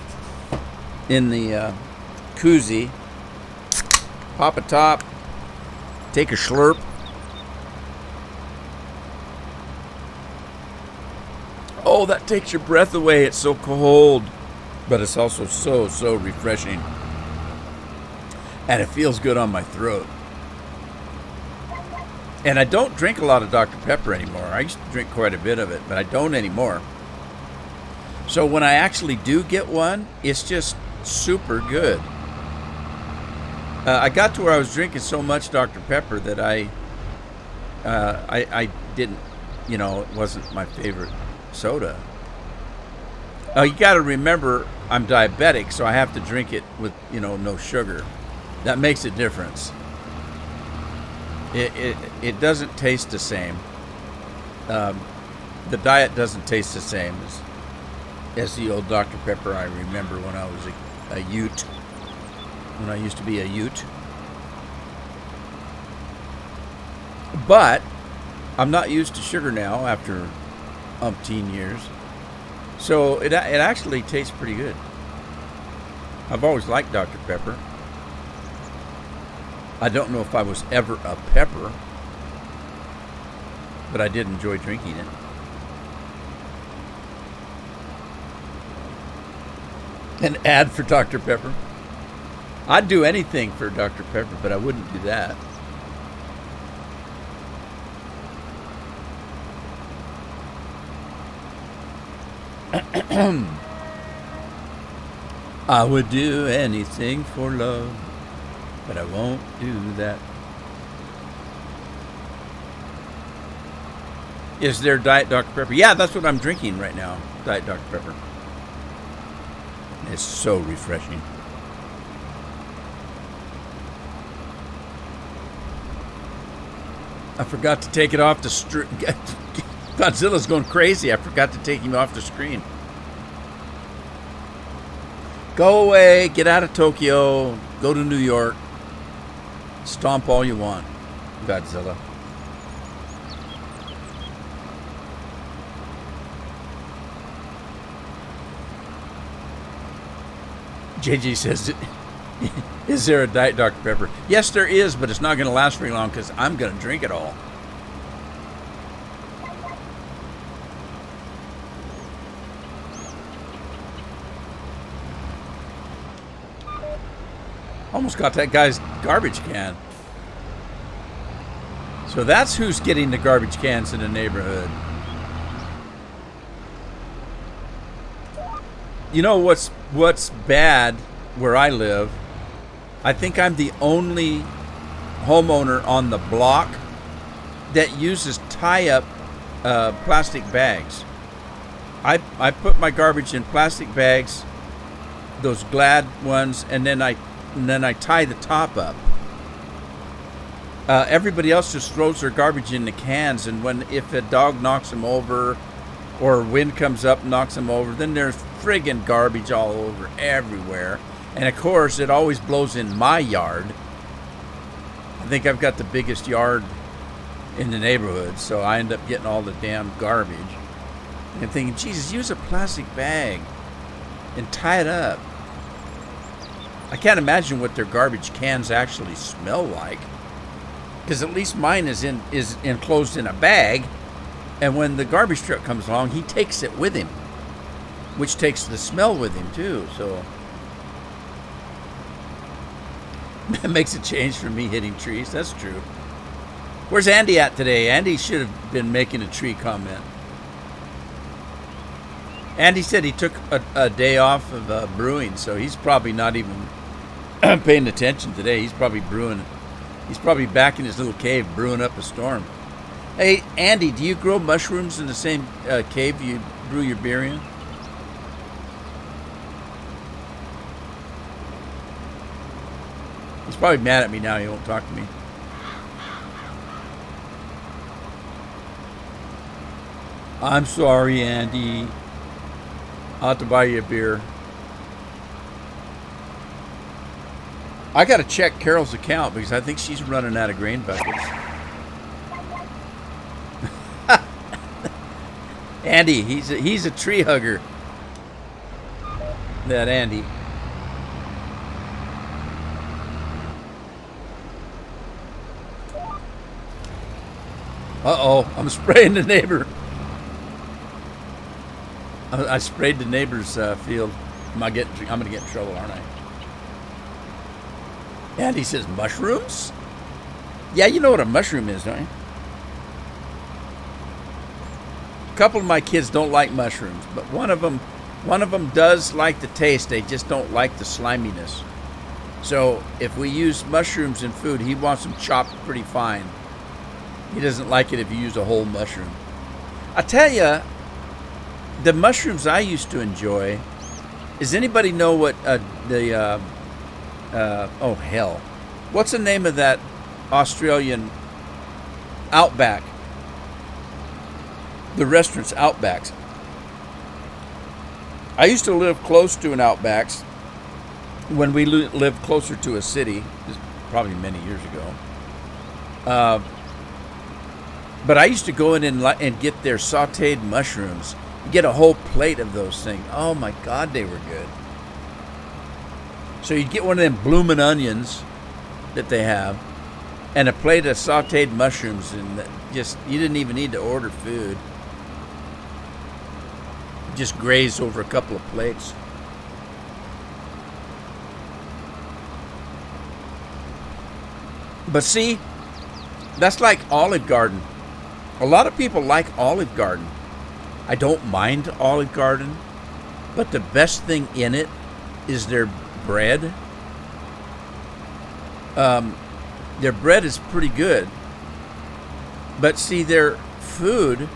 koozie, pop a top, take a slurp. Oh, that takes your breath away. It's so cold, but it's also so refreshing, and it feels good on my throat. And I don't drink a lot of Dr. Pepper anymore. I used to drink quite a bit of it, but I don't anymore. So when I actually do get one, it's just super good. I got to where I was drinking so much Dr. Pepper that I didn't, it wasn't my favorite soda. You got to remember, I'm diabetic, so I have to drink it with, no sugar. That makes a difference. It doesn't taste the same. The diet doesn't taste the same as the old Dr. Pepper I remember when I was a Ute. When I used to be a Ute. But I'm not used to sugar now after umpteen years. So it actually tastes pretty good. I've always liked Dr. Pepper. I don't know if I was ever a pepper, but I did enjoy drinking it. An ad for Dr. Pepper. I'd do anything for Dr. Pepper, but I wouldn't do that. I would do anything for love, but I won't do that. Is there Diet Dr. Pepper? Yeah, that's what I'm drinking right now. Diet Dr. Pepper. It's so refreshing. I forgot to take it off the screen. Godzilla's going crazy. I forgot to take him off the screen. Go away. Get out of Tokyo. Go to New York. Stomp all you want, Godzilla. JJ says, is there a Diet Dr. Pepper? Yes, there is, but it's not going to last very long because I'm going to drink it all. Almost got that guy's garbage can. So that's who's getting the garbage cans in the neighborhood. You know what's bad where I live? I think I'm the only homeowner on the block that uses tie-up plastic bags. I put my garbage in plastic bags, those Glad ones, and then I tie the top up. Everybody else just throws their garbage in the cans, and if a dog knocks them over or wind comes up and knocks them over, then there's friggin' garbage all over everywhere. And of course, it always blows in my yard. I think I've got the biggest yard in the neighborhood, so I end up getting all the damn garbage. And I'm thinking, Jesus, use a plastic bag and tie it up. I can't imagine what their garbage cans actually smell like, because at least mine is enclosed in a bag, and when the garbage truck comes along, he takes it with him, which takes the smell with him too. So that makes a change from me hitting trees. That's true. Where's Andy at today? Andy should have been making a tree comment. Andy said he took a day off of brewing, so he's probably not even paying attention today. He's probably brewing. He's probably back in his little cave brewing up a storm. Hey, Andy, do you grow mushrooms in the same cave you brew your beer in? He's probably mad at me now. He won't talk to me. I'm sorry, Andy. I'll have to buy you a beer. I got to check Carol's account because I think she's running out of grain buckets. Andy, he's a tree hugger. That Andy. Uh-oh, I'm spraying the neighbor. I sprayed the neighbor's field. I'm going to get in trouble, aren't I? Andy says, mushrooms? Yeah, you know what a mushroom is, don't you? A couple of my kids don't like mushrooms, but one of them does like the taste. They just don't like the sliminess. So if we use mushrooms in food, he wants them chopped pretty fine. He doesn't like it if you use a whole mushroom. I tell you, the mushrooms I used to enjoy. Does anybody know what oh hell, what's the name of that Australian Outback? The restaurant's Outbacks. I used to live close to an Outbacks when we lived closer to a city, probably many years ago. But I used to go in and get their sautéed mushrooms. You get a whole plate of those things. Oh my God, they were good. So you'd get one of them bloomin' onions that they have, and a plate of sautéed mushrooms, and you didn't even need to order food. Just graze over a couple of plates. But see, that's like Olive Garden. A lot of people like Olive Garden. I don't mind Olive Garden, but the best thing in it is their bread. Their bread is pretty good. But see, their food,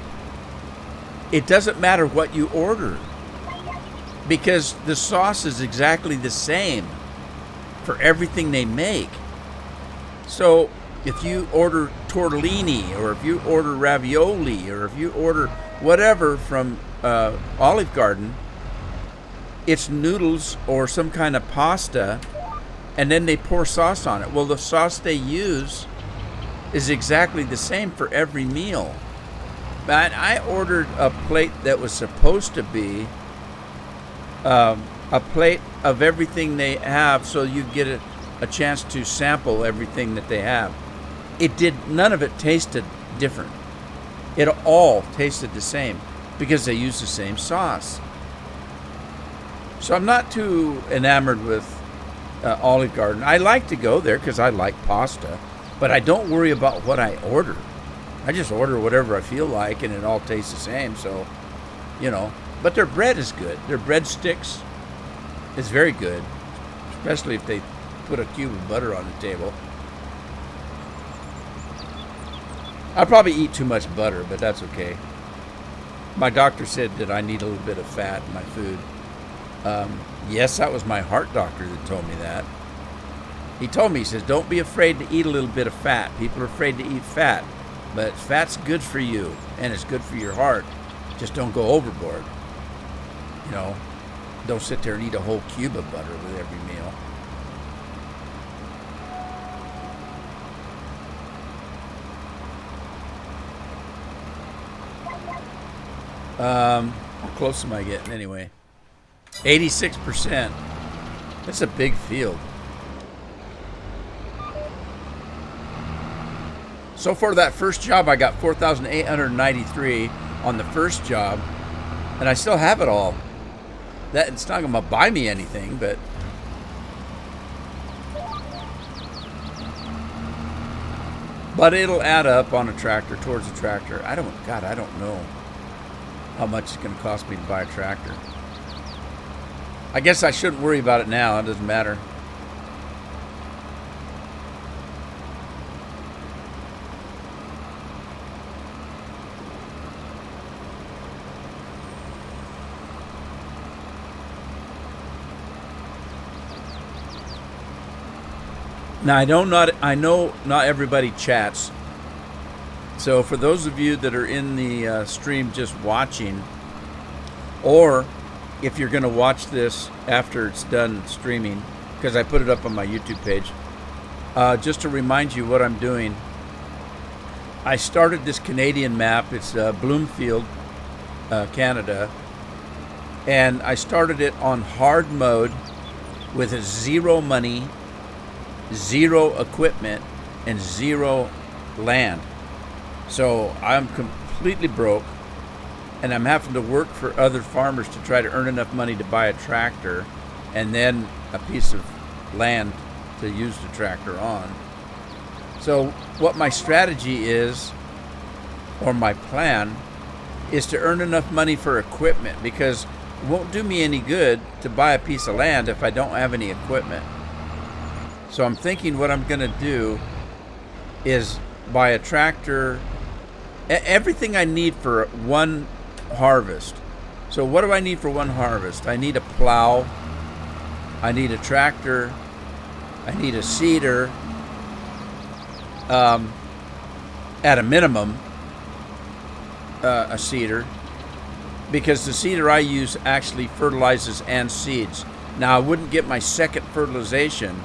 it doesn't matter what you order, because the sauce is exactly the same for everything they make. So if you order tortellini, or if you order ravioli, or if you order whatever from Olive Garden, it's noodles or some kind of pasta, and then they pour sauce on it. Well, the sauce they use is exactly the same for every meal. But I ordered a plate that was supposed to be a plate of everything they have, so you get a chance to sample everything that they have. None of it tasted different. It all tasted the same because they use the same sauce. So I'm not too enamored with Olive Garden. I like to go there because I like pasta, but I don't worry about what I order. I just order whatever I feel like, and it all tastes the same. So, but their bread is good. Their breadsticks is very good, especially if they put a cube of butter on the table. I probably eat too much butter, but that's okay. My doctor said that I need a little bit of fat in my food. Yes, that was my heart doctor that told me that. He told me, he says, don't be afraid to eat a little bit of fat. People are afraid to eat fat, but fat's good for you, and it's good for your heart. Just don't go overboard. Don't sit there and eat a whole cube of butter with every meal. How close am I getting anyway? 86%. That's a big field. So for that first job, I got 4,893 on the first job, and I still have it all. It's not going to buy me anything, but it'll add up on a tractor, towards a tractor. I don't know how much it's going to cost me to buy a tractor. I guess I shouldn't worry about it now. It doesn't matter. Now, I know not everybody chats. So for those of you that are in the stream just watching, or if you're going to watch this after it's done streaming, because I put it up on my YouTube page, just to remind you what I'm doing, I started this Canadian map. It's Bloomfield, Canada, and I started it on hard mode with a zero money, zero equipment, and zero land. So I'm completely broke, and I'm having to work for other farmers to try to earn enough money to buy a tractor and then a piece of land to use the tractor on. So what my strategy is, or my plan, is to earn enough money for equipment, because it won't do me any good to buy a piece of land if I don't have any equipment. So I'm thinking what I'm going to do is buy a tractor, everything I need for one harvest. So what do I need for one harvest? I need a plow, I need a tractor, I need a seeder, at a minimum, a seeder, because the seeder I use actually fertilizes and seeds. Now, I wouldn't get my second fertilization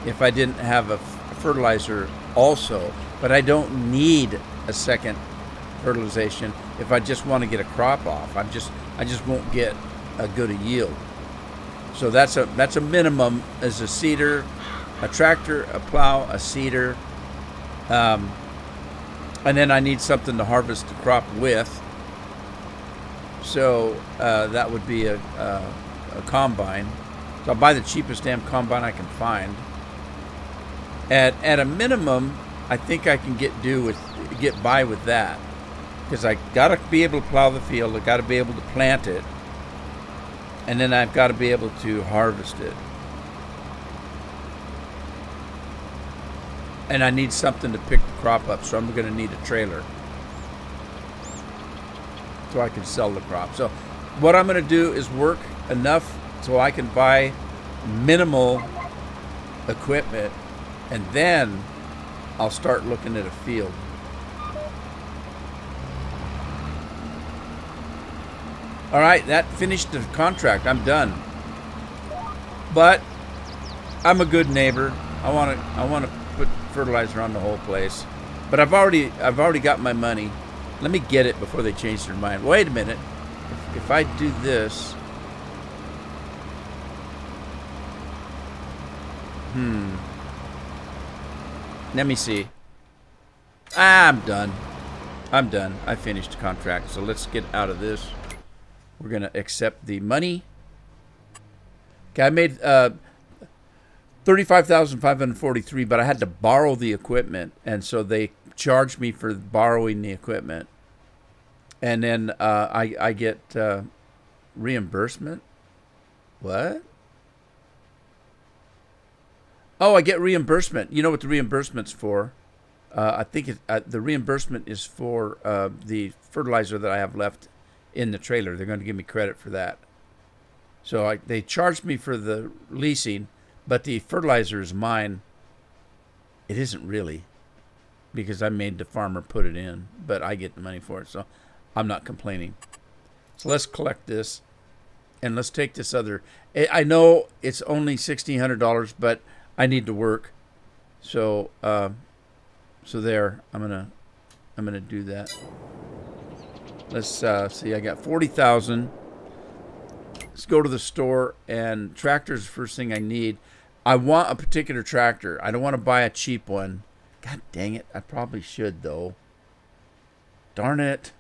if I didn't have a fertilizer also, but I don't need a second fertilization if I just want to get a crop off. I just won't get a good a yield. So that's a minimum, as a seeder, a tractor, a plow, a seeder, and then I need something to harvest the crop with. So that would be a combine. So I'll buy the cheapest damn combine I can find. At a minimum, I think I can get by with that, because I gotta be able to plow the field, I gotta be able to plant it, and then I've got to be able to harvest it. And I need something to pick the crop up, so I'm going to need a trailer so I can sell the crop. So what I'm going to do is work enough so I can buy minimal equipment, and then I'll start looking at a field. All right, that finished the contract. I'm done. But I'm a good neighbor. I want to put fertilizer on the whole place. But I've already got my money. Let me get it before they change their mind. Wait a minute. If I do this, Let me see. I'm done. I'm done. I finished the contract. So let's get out of this. We're going to accept the money. Okay, I made $35,543, but I had to borrow the equipment, and so they charged me for borrowing the equipment. And then I get reimbursement. What? Oh, I get reimbursement. You know what the reimbursement's for? I think the reimbursement is for the fertilizer that I have left in the trailer. They're going to give me credit for that. So they charged me for the leasing, but the fertilizer is mine. It isn't really, because I made the farmer put it in, but I get the money for it, so I'm not complaining. So let's collect this, and let's take this other. I know it's only $1,600, but I need to work, so there. I'm gonna do that. Let's see. I got 40,000. Let's go to the store, and tractor's the first thing I need. I want a particular tractor. I don't want to buy a cheap one. God dang it. I probably should, though. Darn it.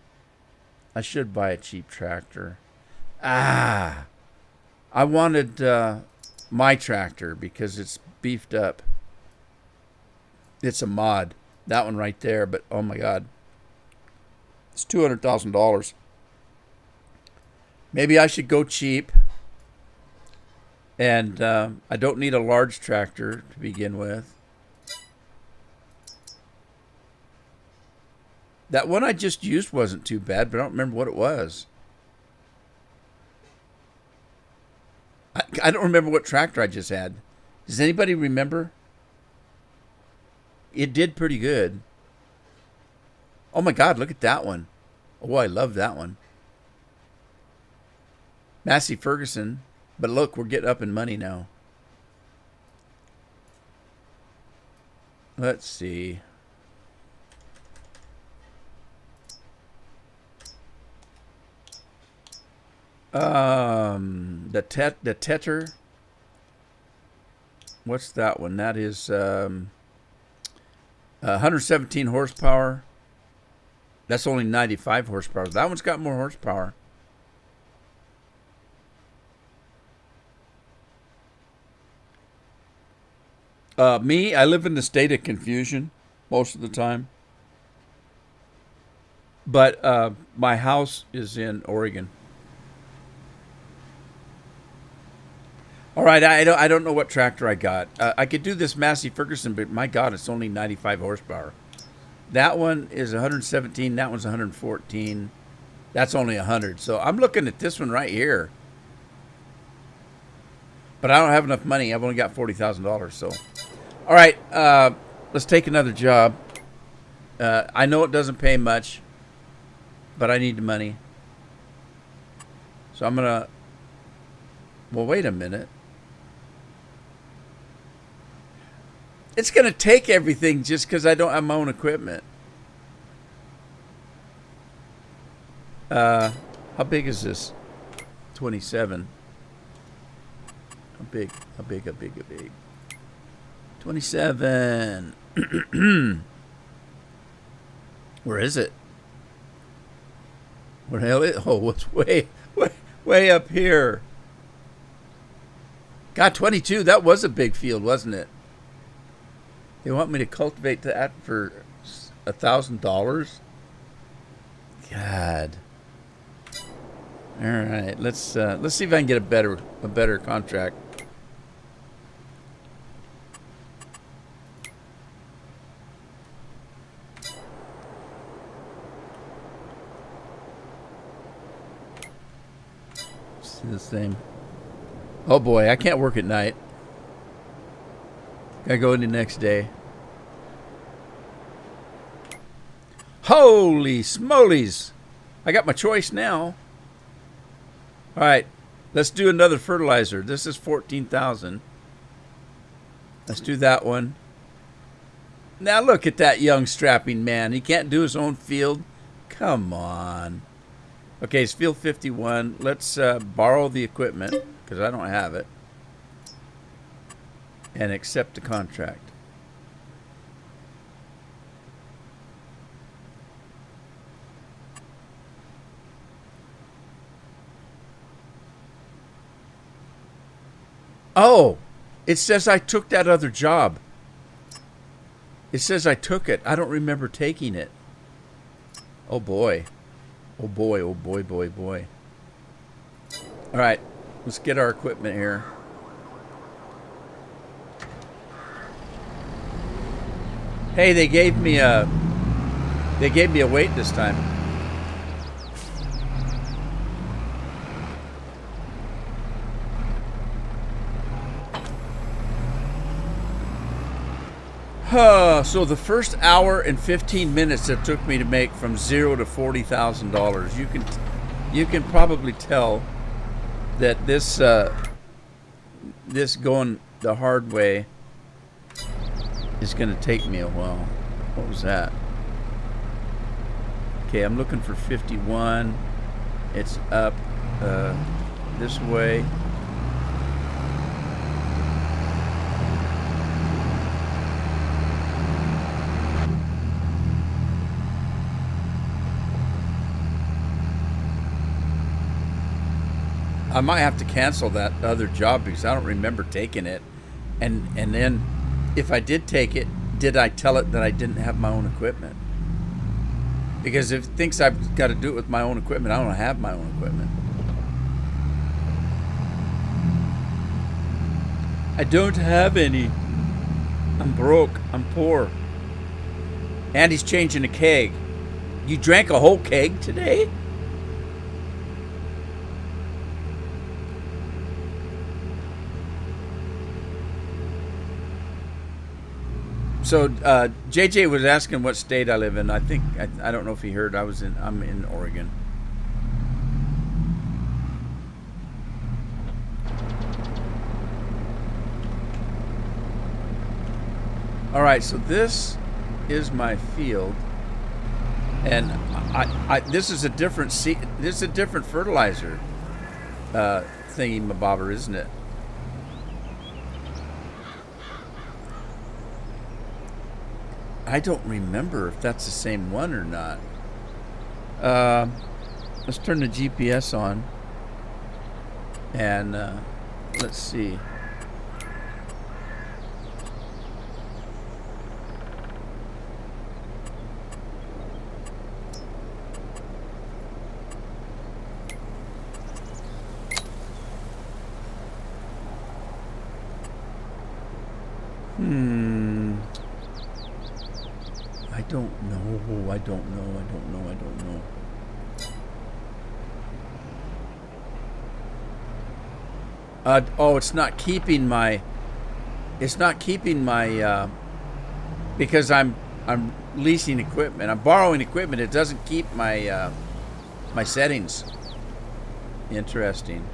I should buy a cheap tractor. I wanted my tractor because it's beefed up. It's a mod. That one right there, but oh my God. It's $200,000. Maybe I should go cheap. And I don't need a large tractor to begin with. That one I just used wasn't too bad, but I don't remember what it was. I don't remember what tractor I just had. Does anybody remember? It did pretty good. Oh my God, look at that one. Oh, I love that one. Massey Ferguson. But look, we're getting up in money now. Let's see. The Tetter. What's that one? That is 117 horsepower. That's only 95 horsepower. That one's got more horsepower. Me, I live in the state of confusion most of the time. But my house is in Oregon. All right, I don't know what tractor I got. I could do this Massey Ferguson, but my God, it's only 95 horsepower. That one is 117. That one's 114. That's only 100. So I'm looking at this one right here. But I don't have enough money. I've only got $40,000. So, all right, let's take another job. I know it doesn't pay much, but I need the money. So I'm gonna. Well, wait a minute. It's gonna take everything just because I don't have my own equipment. How big is this? 27. How big? 27. Where is it? Where the hell is it? Oh, it's way up here. God, 22. That was a big field, wasn't it? They want me to cultivate that for $1,000. God. All right, let's see if I can get a better contract. It's the same. Oh boy, I can't work at night. Gotta go in the next day. Holy smolies! I got my choice now. All right, let's do another fertilizer. This is 14,000. Let's do that one. Now look at that young strapping man. He can't do his own field. Come on. Okay, it's field 51. Let's borrow the equipment because I don't have it. and accept the contract. Oh, it says I took that other job. It says I took it. I don't remember taking it. Oh boy. Oh boy, oh boy, boy, boy. All right, let's get our equipment here. Hey, they gave me a weight this time. So the first hour and 15 minutes it took me to make from $0 to $40,000. You can probably tell that this going the hard way is going to take me a while. What was that? Okay, I'm looking for 51. It's up this way. I might have to cancel that other job because I don't remember taking it. And then if I did take it, did I tell it that I didn't have my own equipment? Because if it thinks I've got to do it with my own equipment, I don't have my own equipment. I don't have any. I'm broke. I'm poor. And he's changing a keg. You drank a whole keg today? So JJ was asking what state I live in. I think I don't know if he heard. I'm in Oregon. All right, so this is my field, and this is a different seed. This is a different fertilizer thingy mabobber, isn't it? I don't remember if that's the same one or not. Let's turn the GPS on, and let's see. I don't know. Oh, it's not keeping my. It's not keeping my. Because I'm leasing equipment. I'm borrowing equipment. It doesn't keep my my settings. Interesting.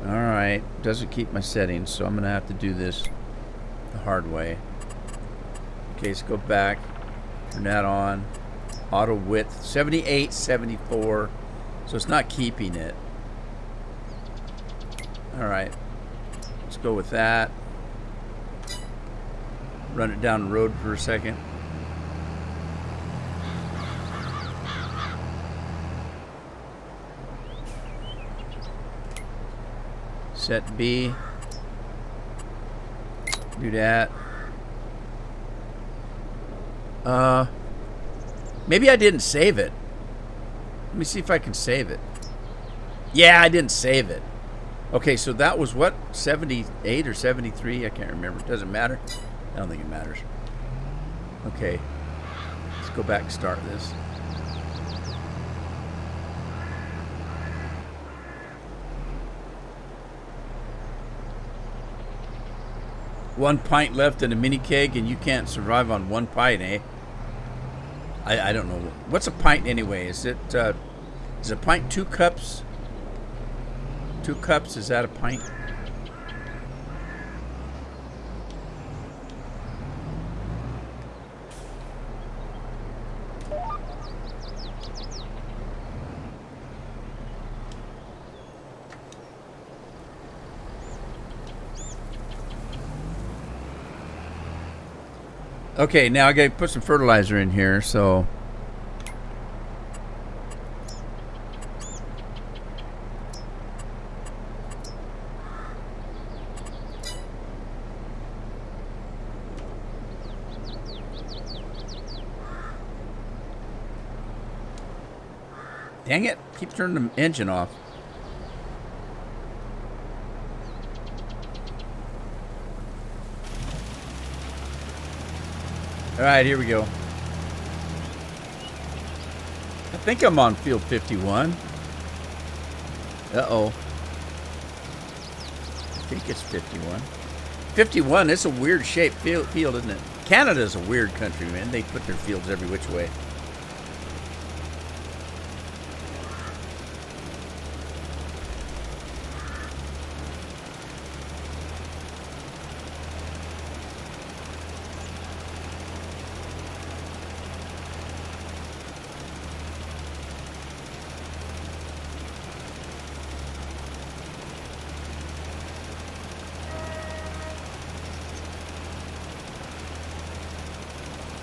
All right, doesn't keep my settings, so I'm gonna have to do this the hard way. Okay, let's go back. Turn that on. Auto width 78, 74. So it's not keeping it. All right. Let's go with that. Run it down the road for a second. Set B. Do that. Maybe I didn't save it. Let me see if I can save it. Yeah, I didn't save it. Okay, so that was what? 78 or 73? I can't remember. It doesn't matter. I don't think it matters. Okay. Let's go back and start this. One pint left in a mini keg, and you can't survive on one pint, eh? I don't know. What's a pint anyway? Is a pint 2 cups? 2 cups, is that a pint? Okay, now I got to put some fertilizer in here, so. Dang it, keep turning the engine off. All right, here we go. I think I'm on field 51. Uh-oh. I think it's 51. 51, it's a weird shaped field, isn't it? Canada's a weird country, man. They put their fields every which way.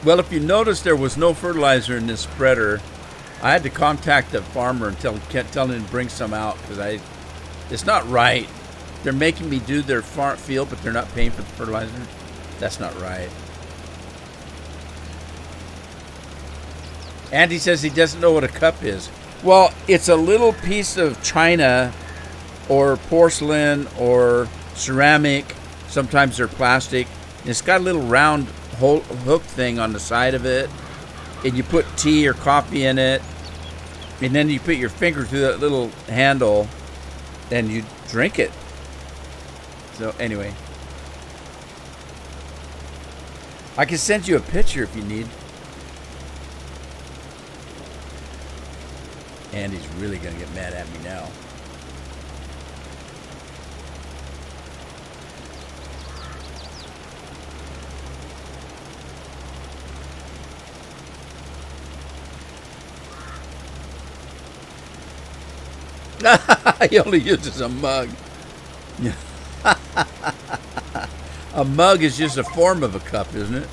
Well, if you notice, there was no fertilizer in this spreader. I had to contact the farmer and tell him to bring some out because it's not right. They're making me do their farm field, but they're not paying for the fertilizer. That's not right. Andy says he doesn't know what a cup is. Well, it's a little piece of china or porcelain or ceramic. Sometimes they're plastic. And it's got a little round hook thing on the side of it, and you put tea or coffee in it, and then you put your finger through that little handle and you drink it. So anyway, I can send you a picture if you need. Andy's really gonna get mad at me now. He only uses a mug. A mug is just a form of a cup, isn't it?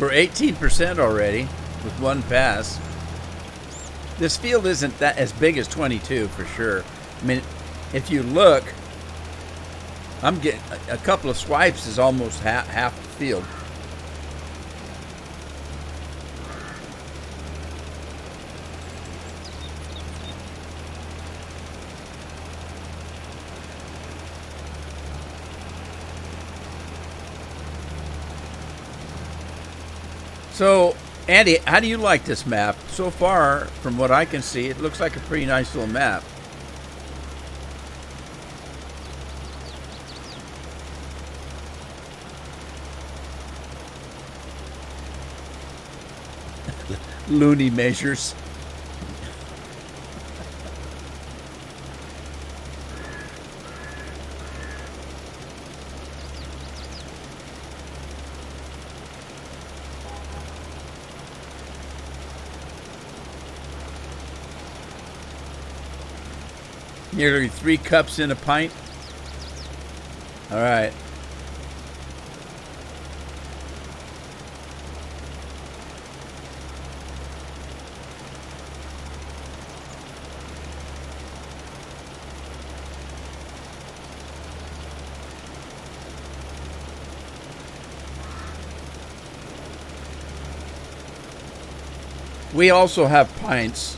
We're 18% already with one pass. This field isn't that as big as 22 for sure. I mean, if you look, I'm getting a couple of swipes is almost half the field. So, Andy, how do you like this map? So far, from what I can see, it looks like a pretty nice little map. Looney measures. Nearly 3 cups in a pint. All right. We also have pints.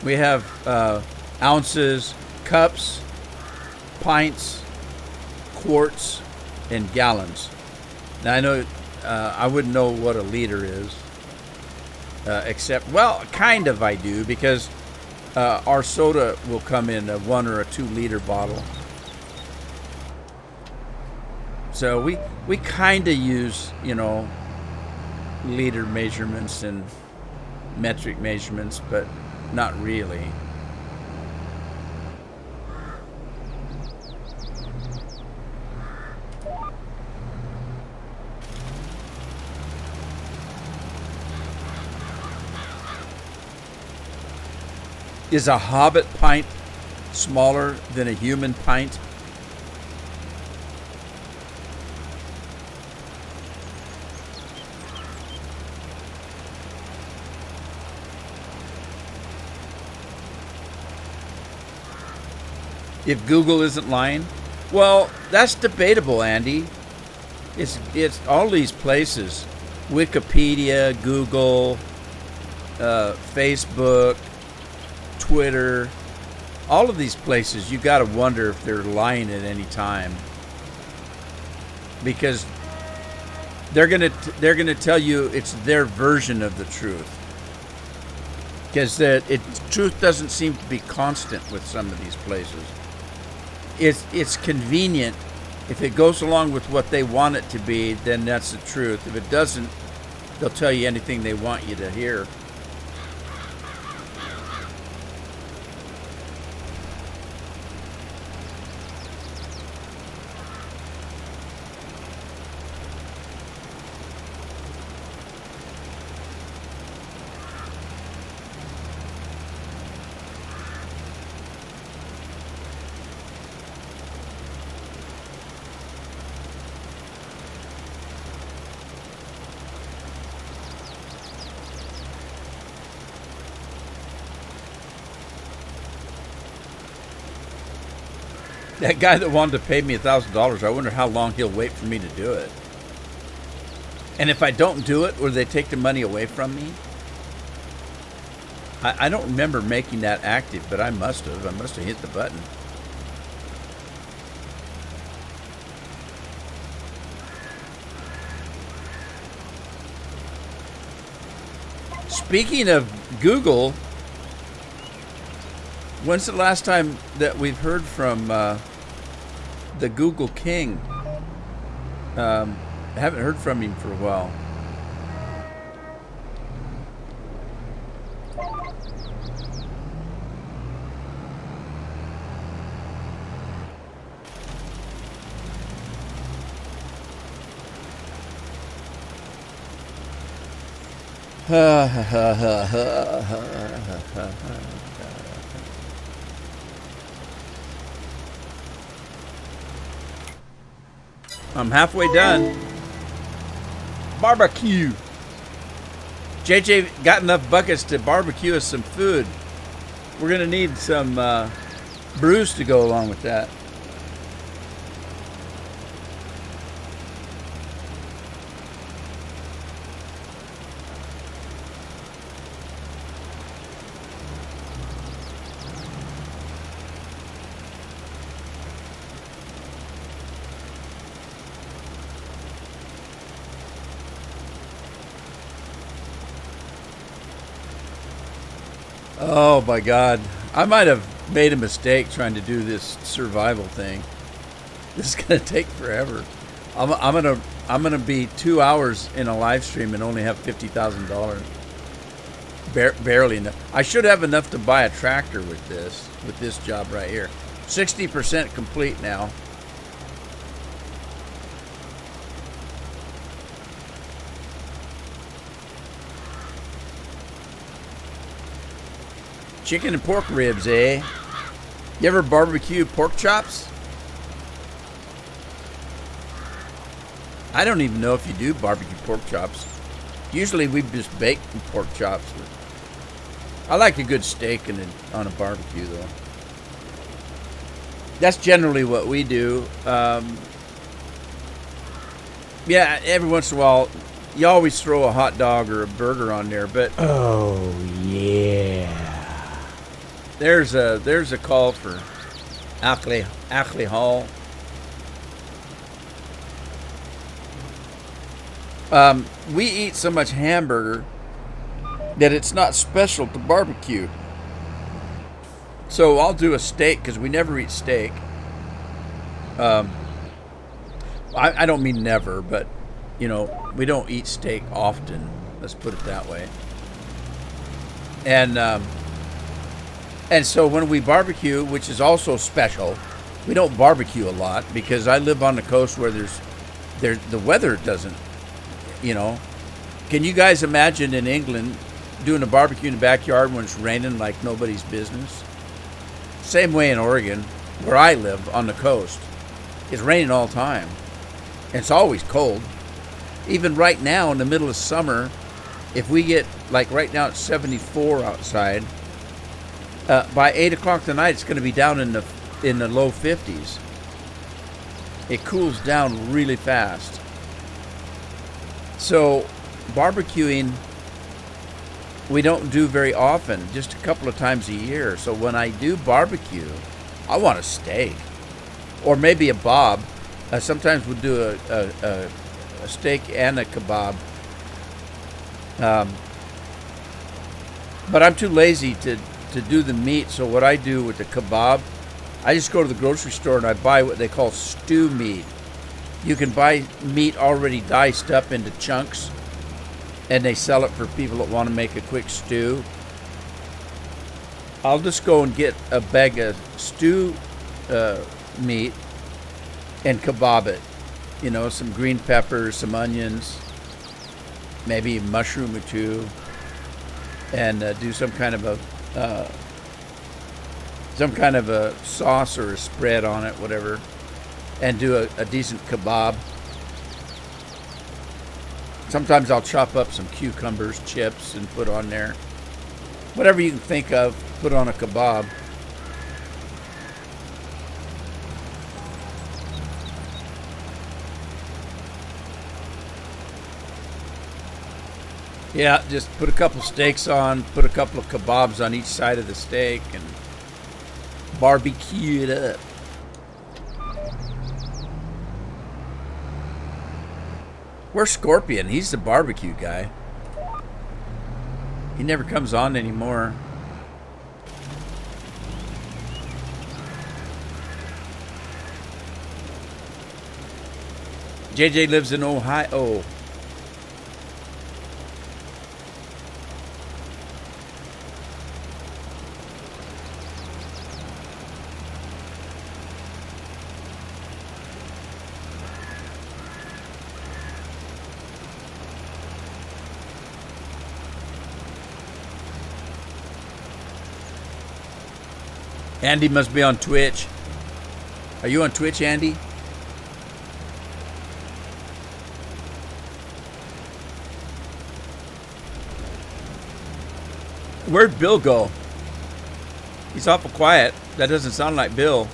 We have ounces, cups, pints, quarts, and gallons. Now I know I wouldn't know what a liter is, except, well, kind of I do, because our soda will come in a 1 or a 2 liter bottle. So we kind of use, liter measurements and metric measurements, but not really. Is a hobbit pint smaller than a human pint? If Google isn't lying? Well, that's debatable, Andy. It's all these places. Wikipedia, Google, Facebook, Twitter, all of these places, you got to wonder if they're lying at any time, because they're gonna tell you it's their version of the truth, because truth doesn't seem to be constant with some of these places. It's convenient. If it goes along with what they want it to be, then that's the truth. If it doesn't, they'll tell you anything they want you to hear. That guy that wanted to pay me $1,000, I wonder how long he'll wait for me to do it. And if I don't do it, will they take the money away from me? I don't remember making that active, but I must have. I must have hit the button. Speaking of Google, when's the last time that we've heard from the Google King? I haven't heard from him for a while. I'm halfway done. Barbecue. JJ got enough buckets to barbecue us some food. We're going to need some brews to go along with that. Oh my God. I might have made a mistake trying to do this survival thing. This is going to take forever. I'm gonna be 2 hours in a live stream and only have $50,000. Barely enough. I should have enough to buy a tractor with this job right here. 60% complete now. Chicken and pork ribs, eh? You ever barbecue pork chops? I don't even know if you do barbecue pork chops. Usually we just bake pork chops. I like a good steak on a barbecue, though. That's generally what we do. Yeah, every once in a while, you always throw a hot dog or a burger on there, but... Oh, yeah. There's a call for Ackley Hall. We eat so much hamburger that it's not special to barbecue. So I'll do a steak because we never eat steak. I don't mean never, but you know, We don't eat steak often. Let's put it that way. And so when we barbecue, which is also special, we don't barbecue a lot because I live on the coast where the weather doesn't, you know. Can you guys imagine in England doing a barbecue in the backyard when it's raining like nobody's business? Same way in Oregon, where I live on the coast. It's raining all the time. And it's always cold. Even right now in the middle of summer, if we get, like right now it's 74 outside, by 8 o'clock tonight it's going to be down in the low 50s. It cools down really fast. So barbecuing we don't do very often, just a couple of times a year. So when I do barbecue, I want a steak or maybe a bob. Sometimes we'll do a steak and a kebab. But I'm too lazy to do the meat, so what I do with the kebab, I just go to the grocery store and I buy what they call stew meat. You can buy meat already diced up into chunks, and they sell it for people that want to make a quick stew. I'll just go and get a bag of stew meat and kebab it. You know, some green peppers, some onions, maybe a mushroom or two, and do some kind of a sauce or a spread on it, whatever, and do a decent kebab. Sometimes I'll chop up some cucumbers, chips, and put on there. Whatever you can think of, put on a kebab. Yeah, just put a couple steaks on, put a couple of kebabs on each side of the steak, and barbecue it up. Where's Scorpion? He's the barbecue guy. He never comes on anymore. JJ lives in Ohio. Andy must be on Twitch. Are you on Twitch, Andy? Where'd Bill go? He's awful quiet. That doesn't sound like Bill.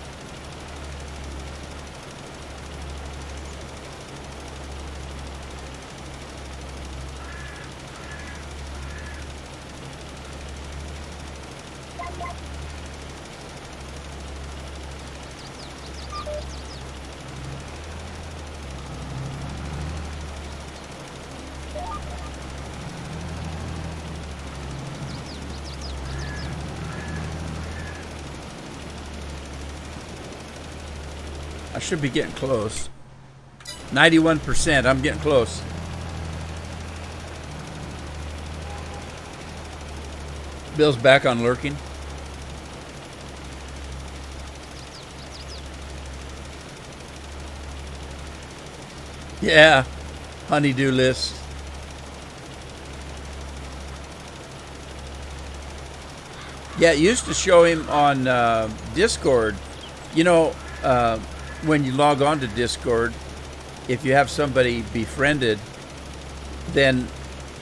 I should be getting close. 91%. I'm getting close. Bill's back on lurking. Yeah. Honeydew list. Yeah, it used to show him on Discord. You know, when you log on to Discord, if you have somebody befriended, then,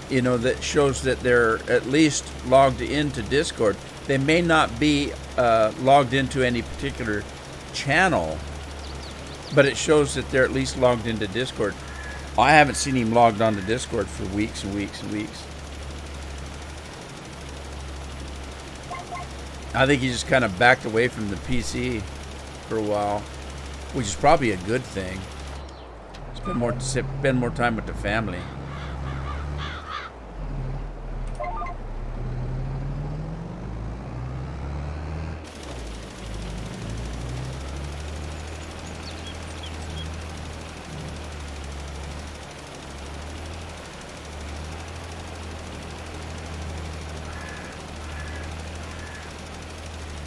you know, that shows that they're at least logged into Discord. They may not be logged into any particular channel, but it shows that they're at least logged into Discord. I haven't seen him logged onto Discord for weeks and weeks and weeks. I think he just kind of backed away from the PC for a while, which is probably a good thing. Spend more time with the family.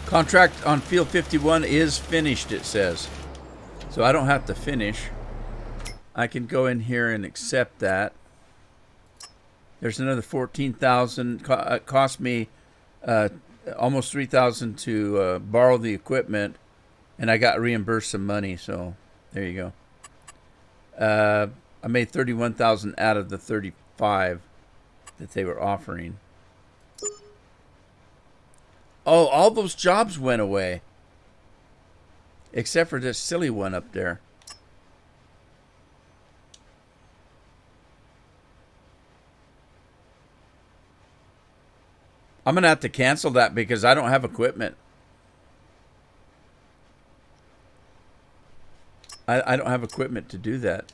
Contract on field 51 is finished, it says. So I don't have to finish. I can go in here and accept that. There's another 14,000. It cost me almost 3,000 to borrow the equipment, and I got reimbursed some money. So there you go. I made 31,000 out of the 35 that they were offering. Oh, all those jobs went away. Except for this silly one up there. I'm going to have to cancel that because I don't have equipment. I don't have equipment to do that.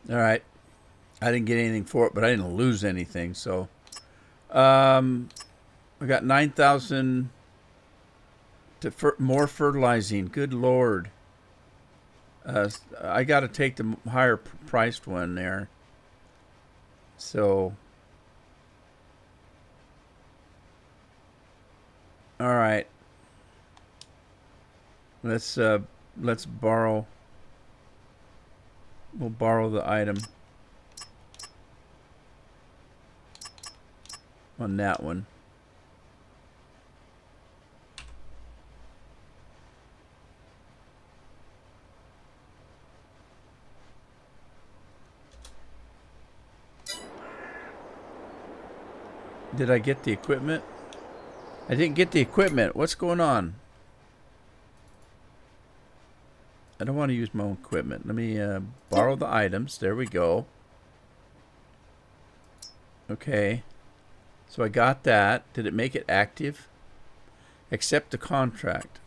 All right. I didn't get anything for it, but I didn't lose anything. So, I got 9,000 to more fertilizing. Good Lord. I got to take the higher priced one there. So, all right. Let's borrow. We'll borrow the item on that one. Did I get the equipment? I didn't get the equipment. What's going on? I don't want to use my own equipment. Let me borrow the items. There we go. Okay. So I got that. Did it make it active? Accept the contract.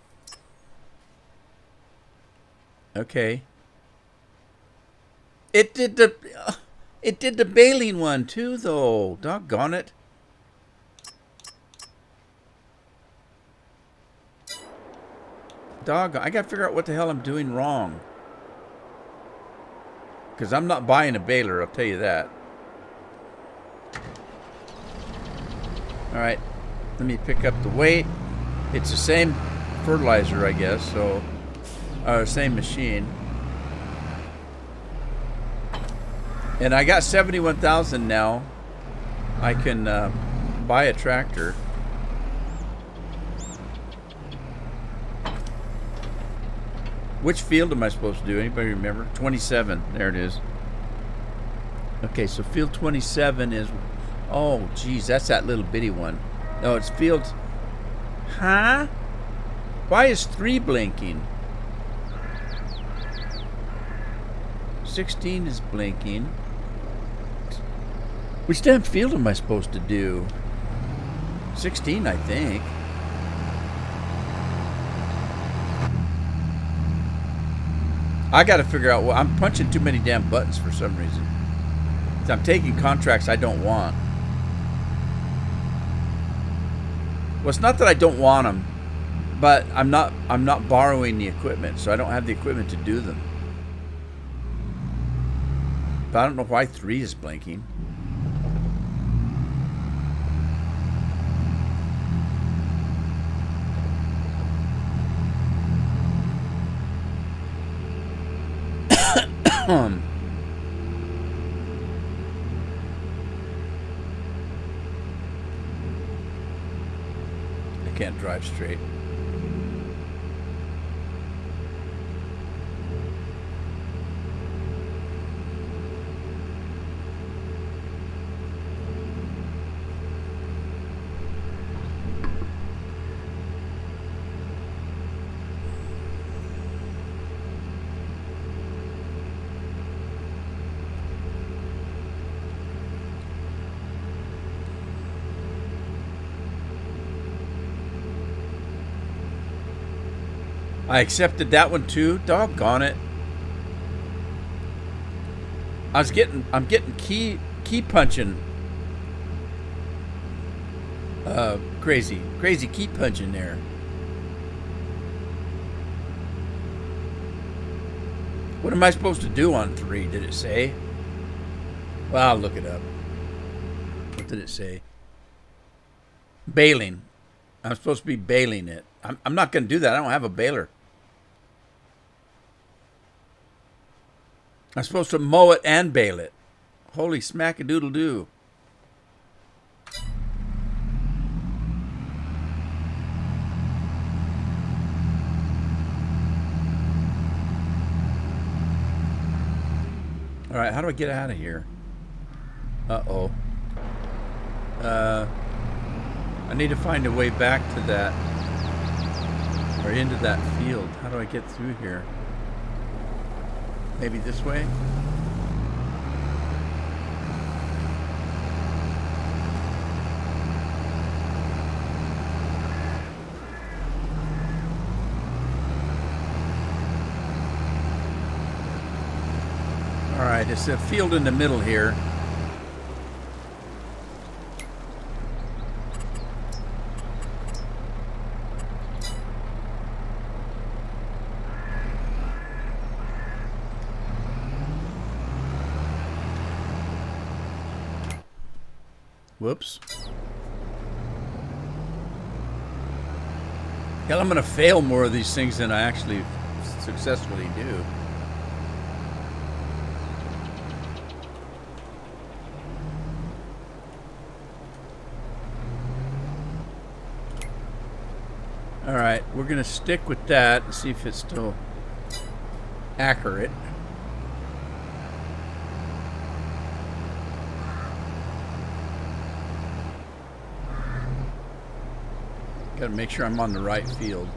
Okay. It did the baling one too, though. Doggone it. I gotta figure out what the hell I'm doing wrong. Because I'm not buying a baler, I'll tell you that. Alright, let me pick up the weight. It's the same fertilizer, I guess, so... same machine. And I got 71,000 now. I can buy a tractor. Which field am I supposed to do? Anybody remember? 27. There it is. Okay, so field 27 is... Oh, geez, that's that little bitty one. No, it's field... Huh? Why is 3 blinking? 16 is blinking. Which damn field am I supposed to do? 16, I think. I got to figure out what I'm punching too many damn buttons for some reason. I'm taking contracts I don't want. Well, it's not that I don't want them, but I'm not borrowing the equipment, so I don't have the equipment to do them. But I don't know why 3 is blinking. I can't drive straight. I accepted that one too. Doggone it. I'm getting key punching. Crazy. Crazy. Keep punching there. What am I supposed to do on 3? Did it say? Well, I'll look it up. What did it say? Baling. I'm supposed to be baling it. I'm not going to do that. I don't have a baler. I'm supposed to mow it and bale it. Holy smack-a-doodle-doo. All right, how do I get out of here? Uh-oh. I need to find a way back to that, or into that field. How do I get through here? Maybe this way? All right, it's a field in the middle here. Whoops. Hell, I'm going to fail more of these things than I actually successfully do. All right, we're going to stick with that and see if it's still accurate. Got to make sure I'm on the right field.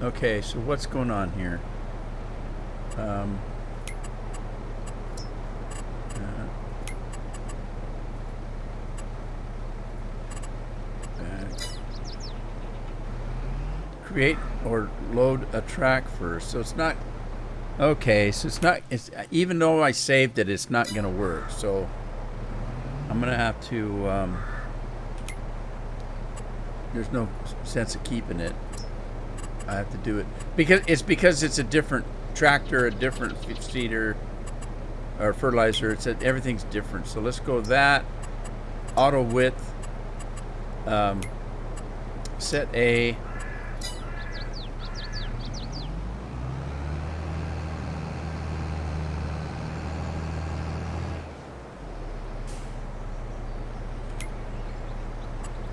Okay, so what's going on here? Create or load a track first. So it's not... Okay, so it's not... It's, even though I saved it, it's not going to work. So I'm going to have to... there's no sense of keeping it. I have to do it. Because it's a different tractor, a different seeder, or fertilizer. Everything's different. So let's go that. Auto width. Set A.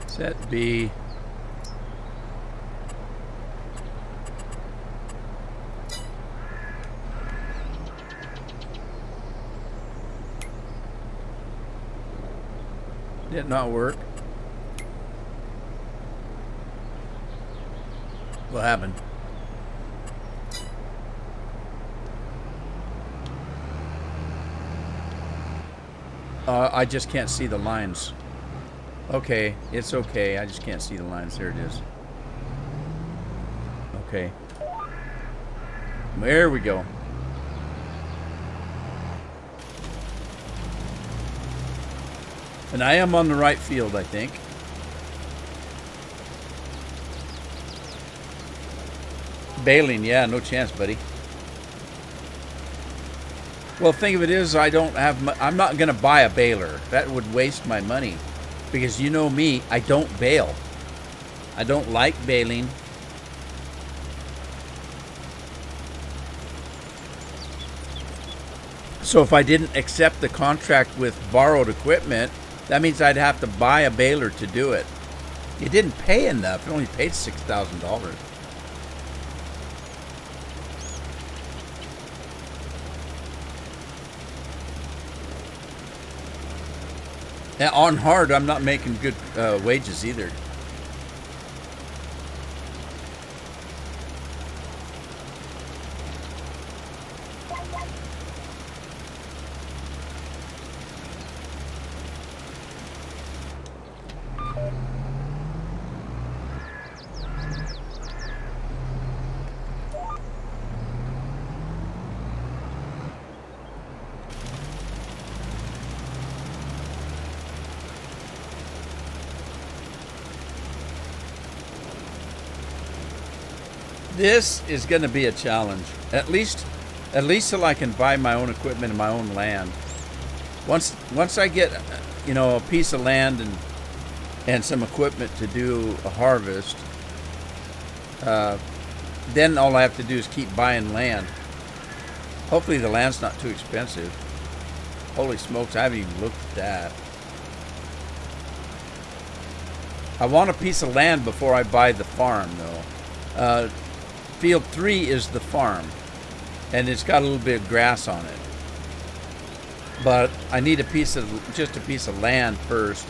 Set B. Did not work. What happened? I just can't see the lines. Okay, it's okay. I just can't see the lines. There it is. Okay. There we go. And I am on the right field, I think. Baling, yeah, no chance, buddy. Well, the thing of it is, I don't have... I'm not going to buy a baler. That would waste my money. Because you know me, I don't bale. I don't like baling. So if I didn't accept the contract with borrowed equipment, that means I'd have to buy a baler to do it. It didn't pay enough. It only paid $6,000. Now, on hard, I'm not making good wages either. This is going to be a challenge. At least till I can buy my own equipment and my own land. Once I get, a piece of land and some equipment to do a harvest, then all I have to do is keep buying land. Hopefully the land's not too expensive. Holy smokes, I haven't even looked at that. I want a piece of land before I buy the farm, though. Field 3 is the farm, and it's got a little bit of grass on it. But I need just a piece of land first,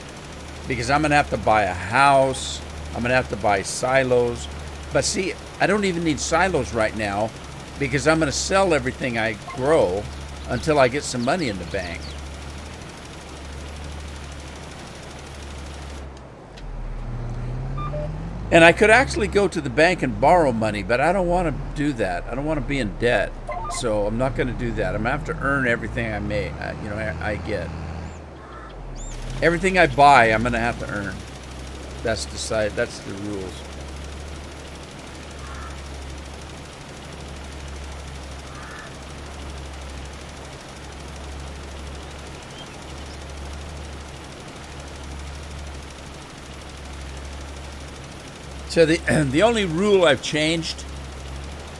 because I'm going to have to buy a house. I'm going to have to buy silos. But see, I don't even need silos right now, because I'm going to sell everything I grow until I get some money in the bank. And I could actually go to the bank and borrow money, but I don't want to do that. I don't want to be in debt. So I'm not going to do that. I'm going to have to earn everything I get. Everything I buy, I'm going to have to earn. That's the rules. So the only rule I've changed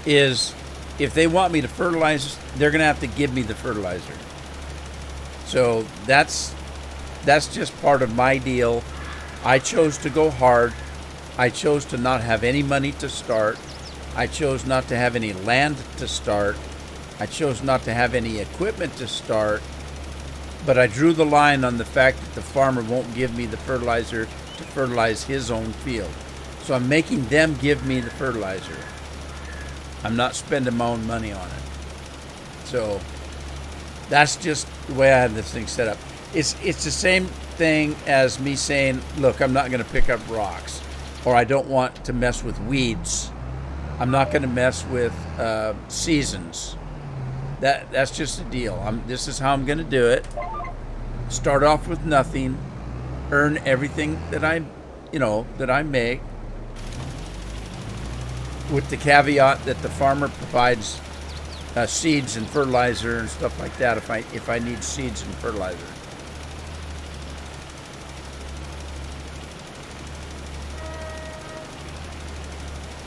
is if they want me to fertilize, they're going to have to give me the fertilizer. So that's just part of my deal. I chose to go hard. I chose to not have any money to start. I chose not to have any land to start. I chose not to have any equipment to start. But I drew the line on the fact that the farmer won't give me the fertilizer to fertilize his own field. So I'm making them give me the fertilizer. I'm not spending my own money on it. So that's just the way I have this thing set up. It's the same thing as me saying, look, I'm not going to pick up rocks, or I don't want to mess with weeds. I'm not going to mess with seasons. That's just the deal. This is how I'm going to do it. Start off with nothing, earn everything that I make, with the caveat that the farmer provides seeds and fertilizer and stuff like that if I need seeds and fertilizer.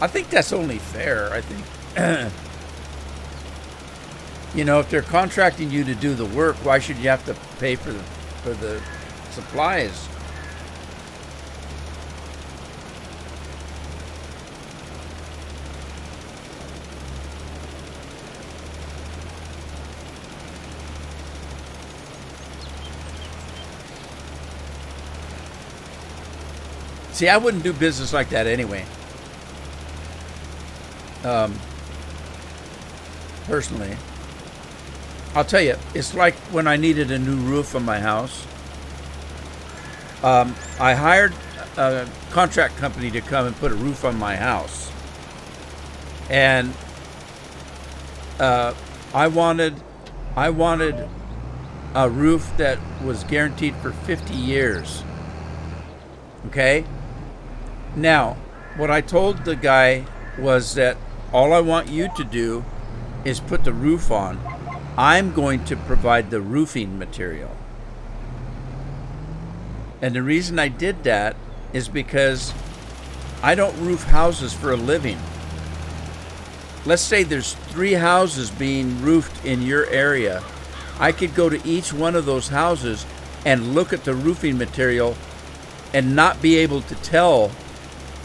I think that's only fair. I think if they're contracting you to do the work, why should you have to pay for the supplies? See, I wouldn't do business like that anyway. Personally, I'll tell you, it's like when I needed a new roof on my house. I hired a contract company to come and put a roof on my house, and I wanted a roof that was guaranteed for 50 years. Okay? Now, what I told the guy was that all I want you to do is put the roof on. I'm going to provide the roofing material. And the reason I did that is because I don't roof houses for a living. Let's say there's 3 houses being roofed in your area. I could go to each one of those houses and look at the roofing material and not be able to tell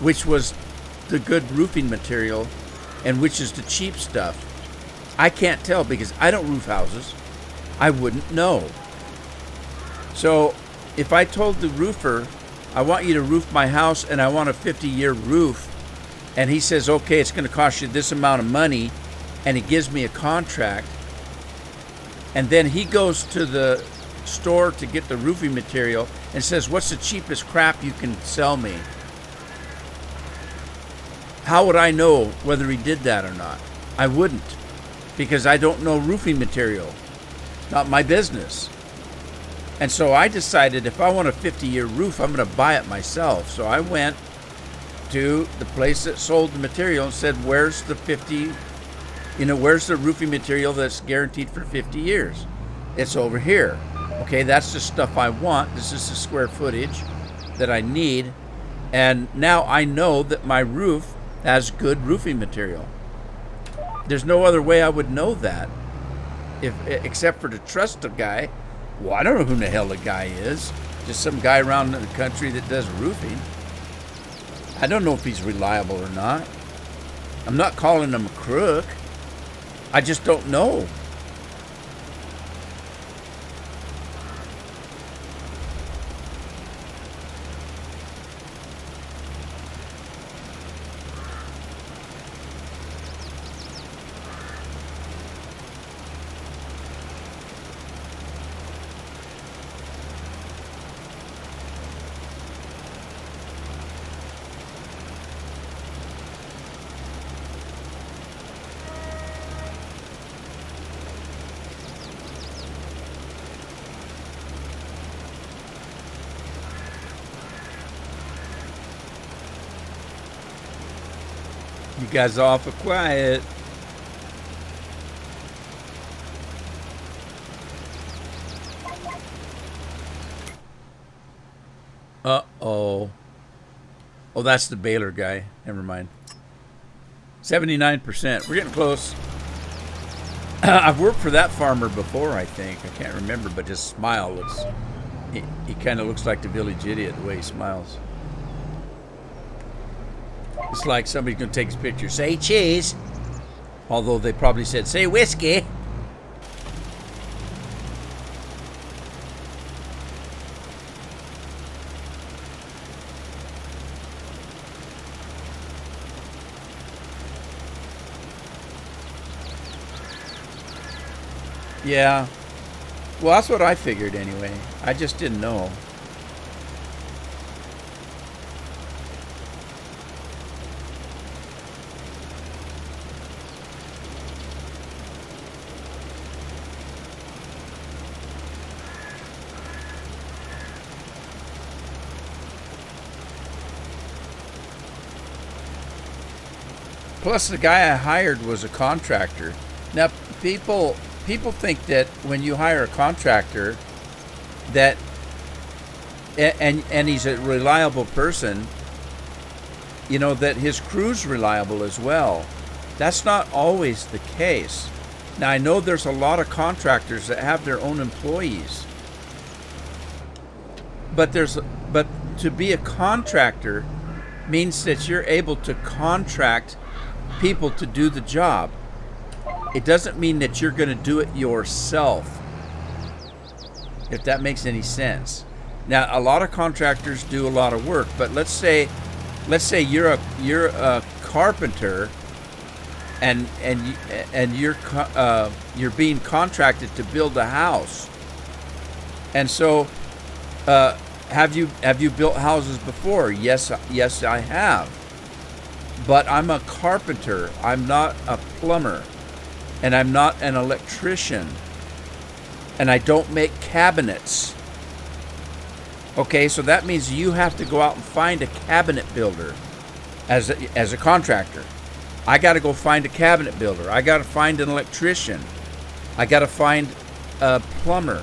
which was the good roofing material and which is the cheap stuff. I can't tell because I don't roof houses. I wouldn't know. So if I told the roofer, I want you to roof my house and I want a 50-year roof, and he says, okay, it's going to cost you this amount of money, and he gives me a contract, and then he goes to the store to get the roofing material and says, what's the cheapest crap you can sell me? How would I know whether he did that or not? I wouldn't, because I don't know roofing material. Not my business. And so I decided if I want a 50-year roof, I'm going to buy it myself. So I went to the place that sold the material and said, where's the where's the roofing material that's guaranteed for 50 years? It's over here. Okay, that's the stuff I want. This is the square footage that I need. And now I know that my roof has good roofing material. There's no other way I would know that except for to trust the guy. Well, I don't know who the hell the guy is. Just some guy around the country that does roofing. I don't know if he's reliable or not. I'm not calling him a crook. I just don't know. You guys are awful quiet. Uh-oh. Oh, that's the Baylor guy. Never mind. 79%. We're getting close. I've worked for that farmer before, I think. I can't remember, but his smile looks... He kind of looks like the village idiot the way he smiles. It's like somebody's going to take his picture. Say cheese. Although they probably said, say whiskey. Yeah. Well, that's what I figured anyway. I just didn't know. Plus, the guy I hired was a contractor. Now, people think that when you hire a contractor, that and he's a reliable person, you know, that his crew's reliable as well. That's not always the case. Now, I know there's a lot of contractors that have their own employees, but to be a contractor means that you're able to contract people to do the job. It doesn't mean that you're going to do it yourself, if that makes any sense. Now, a lot of contractors do a lot of work, but let's say you're a carpenter, and you're being contracted to build a house. And so, have you built houses before? Yes, I have. But I'm a carpenter. I'm not a plumber. And I'm not an electrician. And I don't make cabinets. Okay, so that means you have to go out and find a cabinet builder as a contractor. I got to go find a cabinet builder. I got to find an electrician. I got to find a plumber.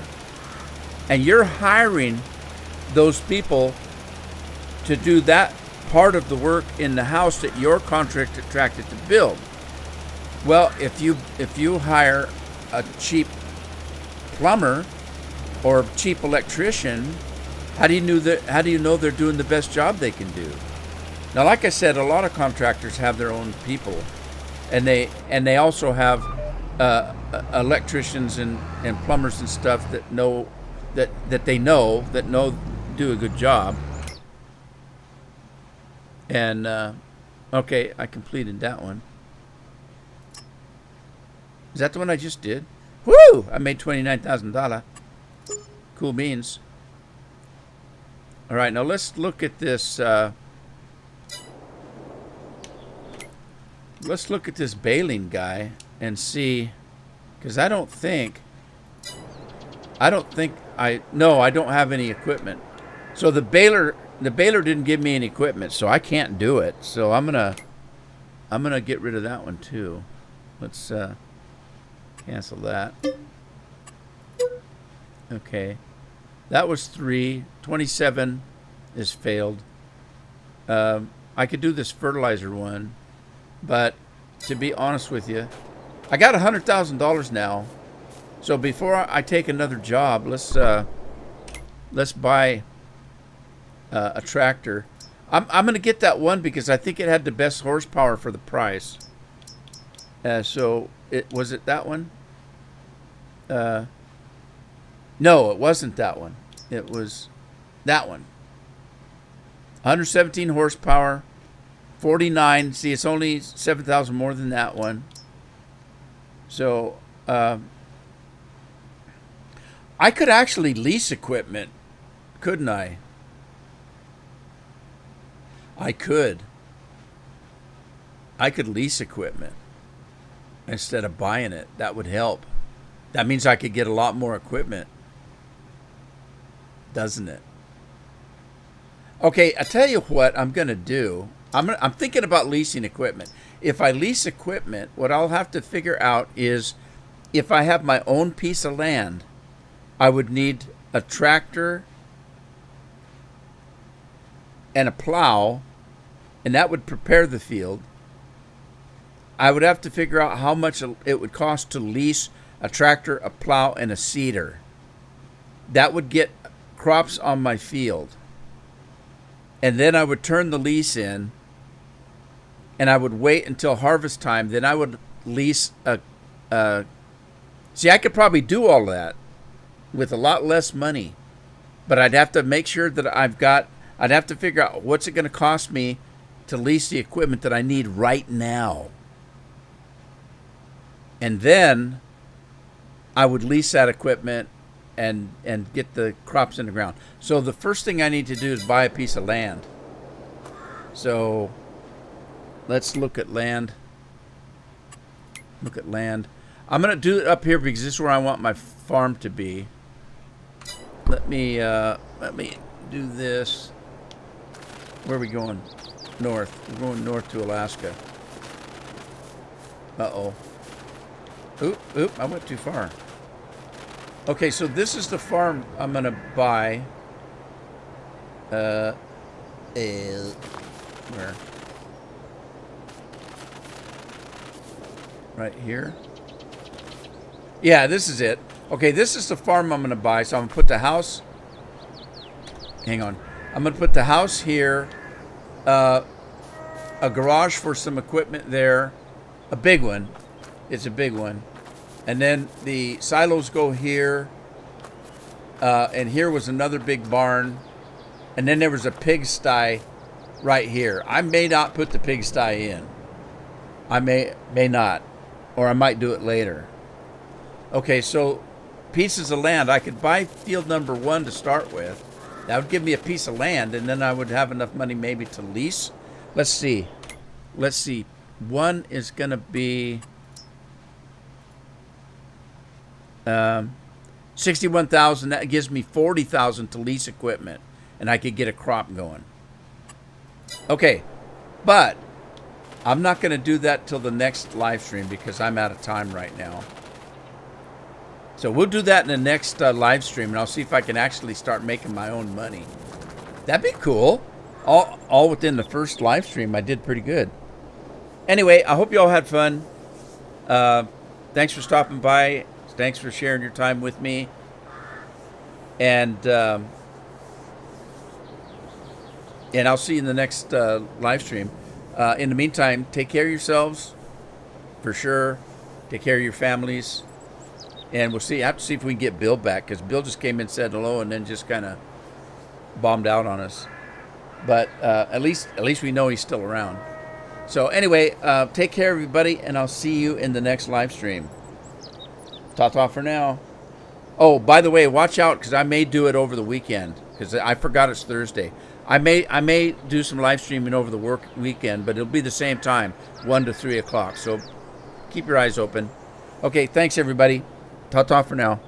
And you're hiring those people to do that part of the work in the house that you're contracted to build. Well, if you hire a cheap plumber or a cheap electrician, how do you know they're doing the best job they can do? Now, like I said, a lot of contractors have their own people, and they also have electricians and plumbers and stuff that know do a good job. And okay, I completed that one. Is that the one I just did? Woo! I made $29,000. Cool beans. All right, now let's look at this. Let's look at this baling guy and see, because I don't think I don't have any equipment. So the baler the baler didn't give me any equipment, so I can't do it. So I'm gonna get rid of that one too. Let's cancel that. Okay, that was 3. 27 is failed. I could do this fertilizer one, but to be honest with you, I got $100,000 now. So before I take another job, let's buy a tractor. I'm going to get that one because I think it had the best horsepower for the price. So was it that one? No, it wasn't that one. It was that one. 117 horsepower, 49. See, it's only 7,000 more than that one. So I could actually lease equipment, couldn't I? I could lease equipment instead of buying it. That would help. That means I could get a lot more equipment, doesn't it? Okay, I tell you what I'm going to do. I'm thinking about leasing equipment. If I lease equipment, what I'll have to figure out is if I have my own piece of land, I would need a tractor and a plow, and that would prepare the field. I would have to figure out how much it would cost to lease a tractor, a plow, and a seeder. That would get crops on my field. And then I would turn the lease in, and I would wait until harvest time. Then I would lease see, I could probably do all that with a lot less money, but I'd have to make sure that I'd have to figure out what's it going to cost me to lease the equipment that I need right now. And then I would lease that equipment and get the crops in the ground. So the first thing I need to do is buy a piece of land. So let's look at land. Look at land. I'm going to do it up here because this is where I want my farm to be. Let me do this. Where are we going? North. We're going north to Alaska. Uh-oh. Oop, I went too far. Okay, so this is the farm I'm going to buy. Where? Right here? Yeah, this is it. Okay, this is the farm I'm going to buy. So I'm going to put the house... Hang on. I'm going to put the house here. A garage for some equipment there. A big one. It's a big one. And then the silos go here. And here was another big barn. And then there was a pigsty right here. I may not put the pigsty in. I may not. Or I might do it later. Okay, so pieces of land. I could buy field number 1 to start with. That would give me a piece of land, and then I would have enough money maybe to lease. Let's see. 1 is going to be 61,000. That gives me 40,000 to lease equipment, and I could get a crop going. Okay, but I'm not going to do that till the next live stream because I'm out of time right now. So we'll do that in the next live stream, and I'll see if I can actually start making my own money. That'd be cool. All within the first live stream, I did pretty good. Anyway, I hope you all had fun. Thanks for stopping by. Thanks for sharing your time with me. And I'll see you in the next live stream. In the meantime, take care of yourselves, for sure. Take care of your families. And we'll see. I have to see if we can get Bill back, because Bill just came in, said hello, and then just kind of bombed out on us. But at least we know he's still around. So anyway, take care, everybody, and I'll see you in the next live stream. Ta-ta for now. Oh, by the way, watch out, because I may do it over the weekend, because I forgot it's Thursday. I may do some live streaming over the weekend, but it'll be the same time, 1 to 3 o'clock. So keep your eyes open. Okay, thanks, everybody. Ta-ta for now.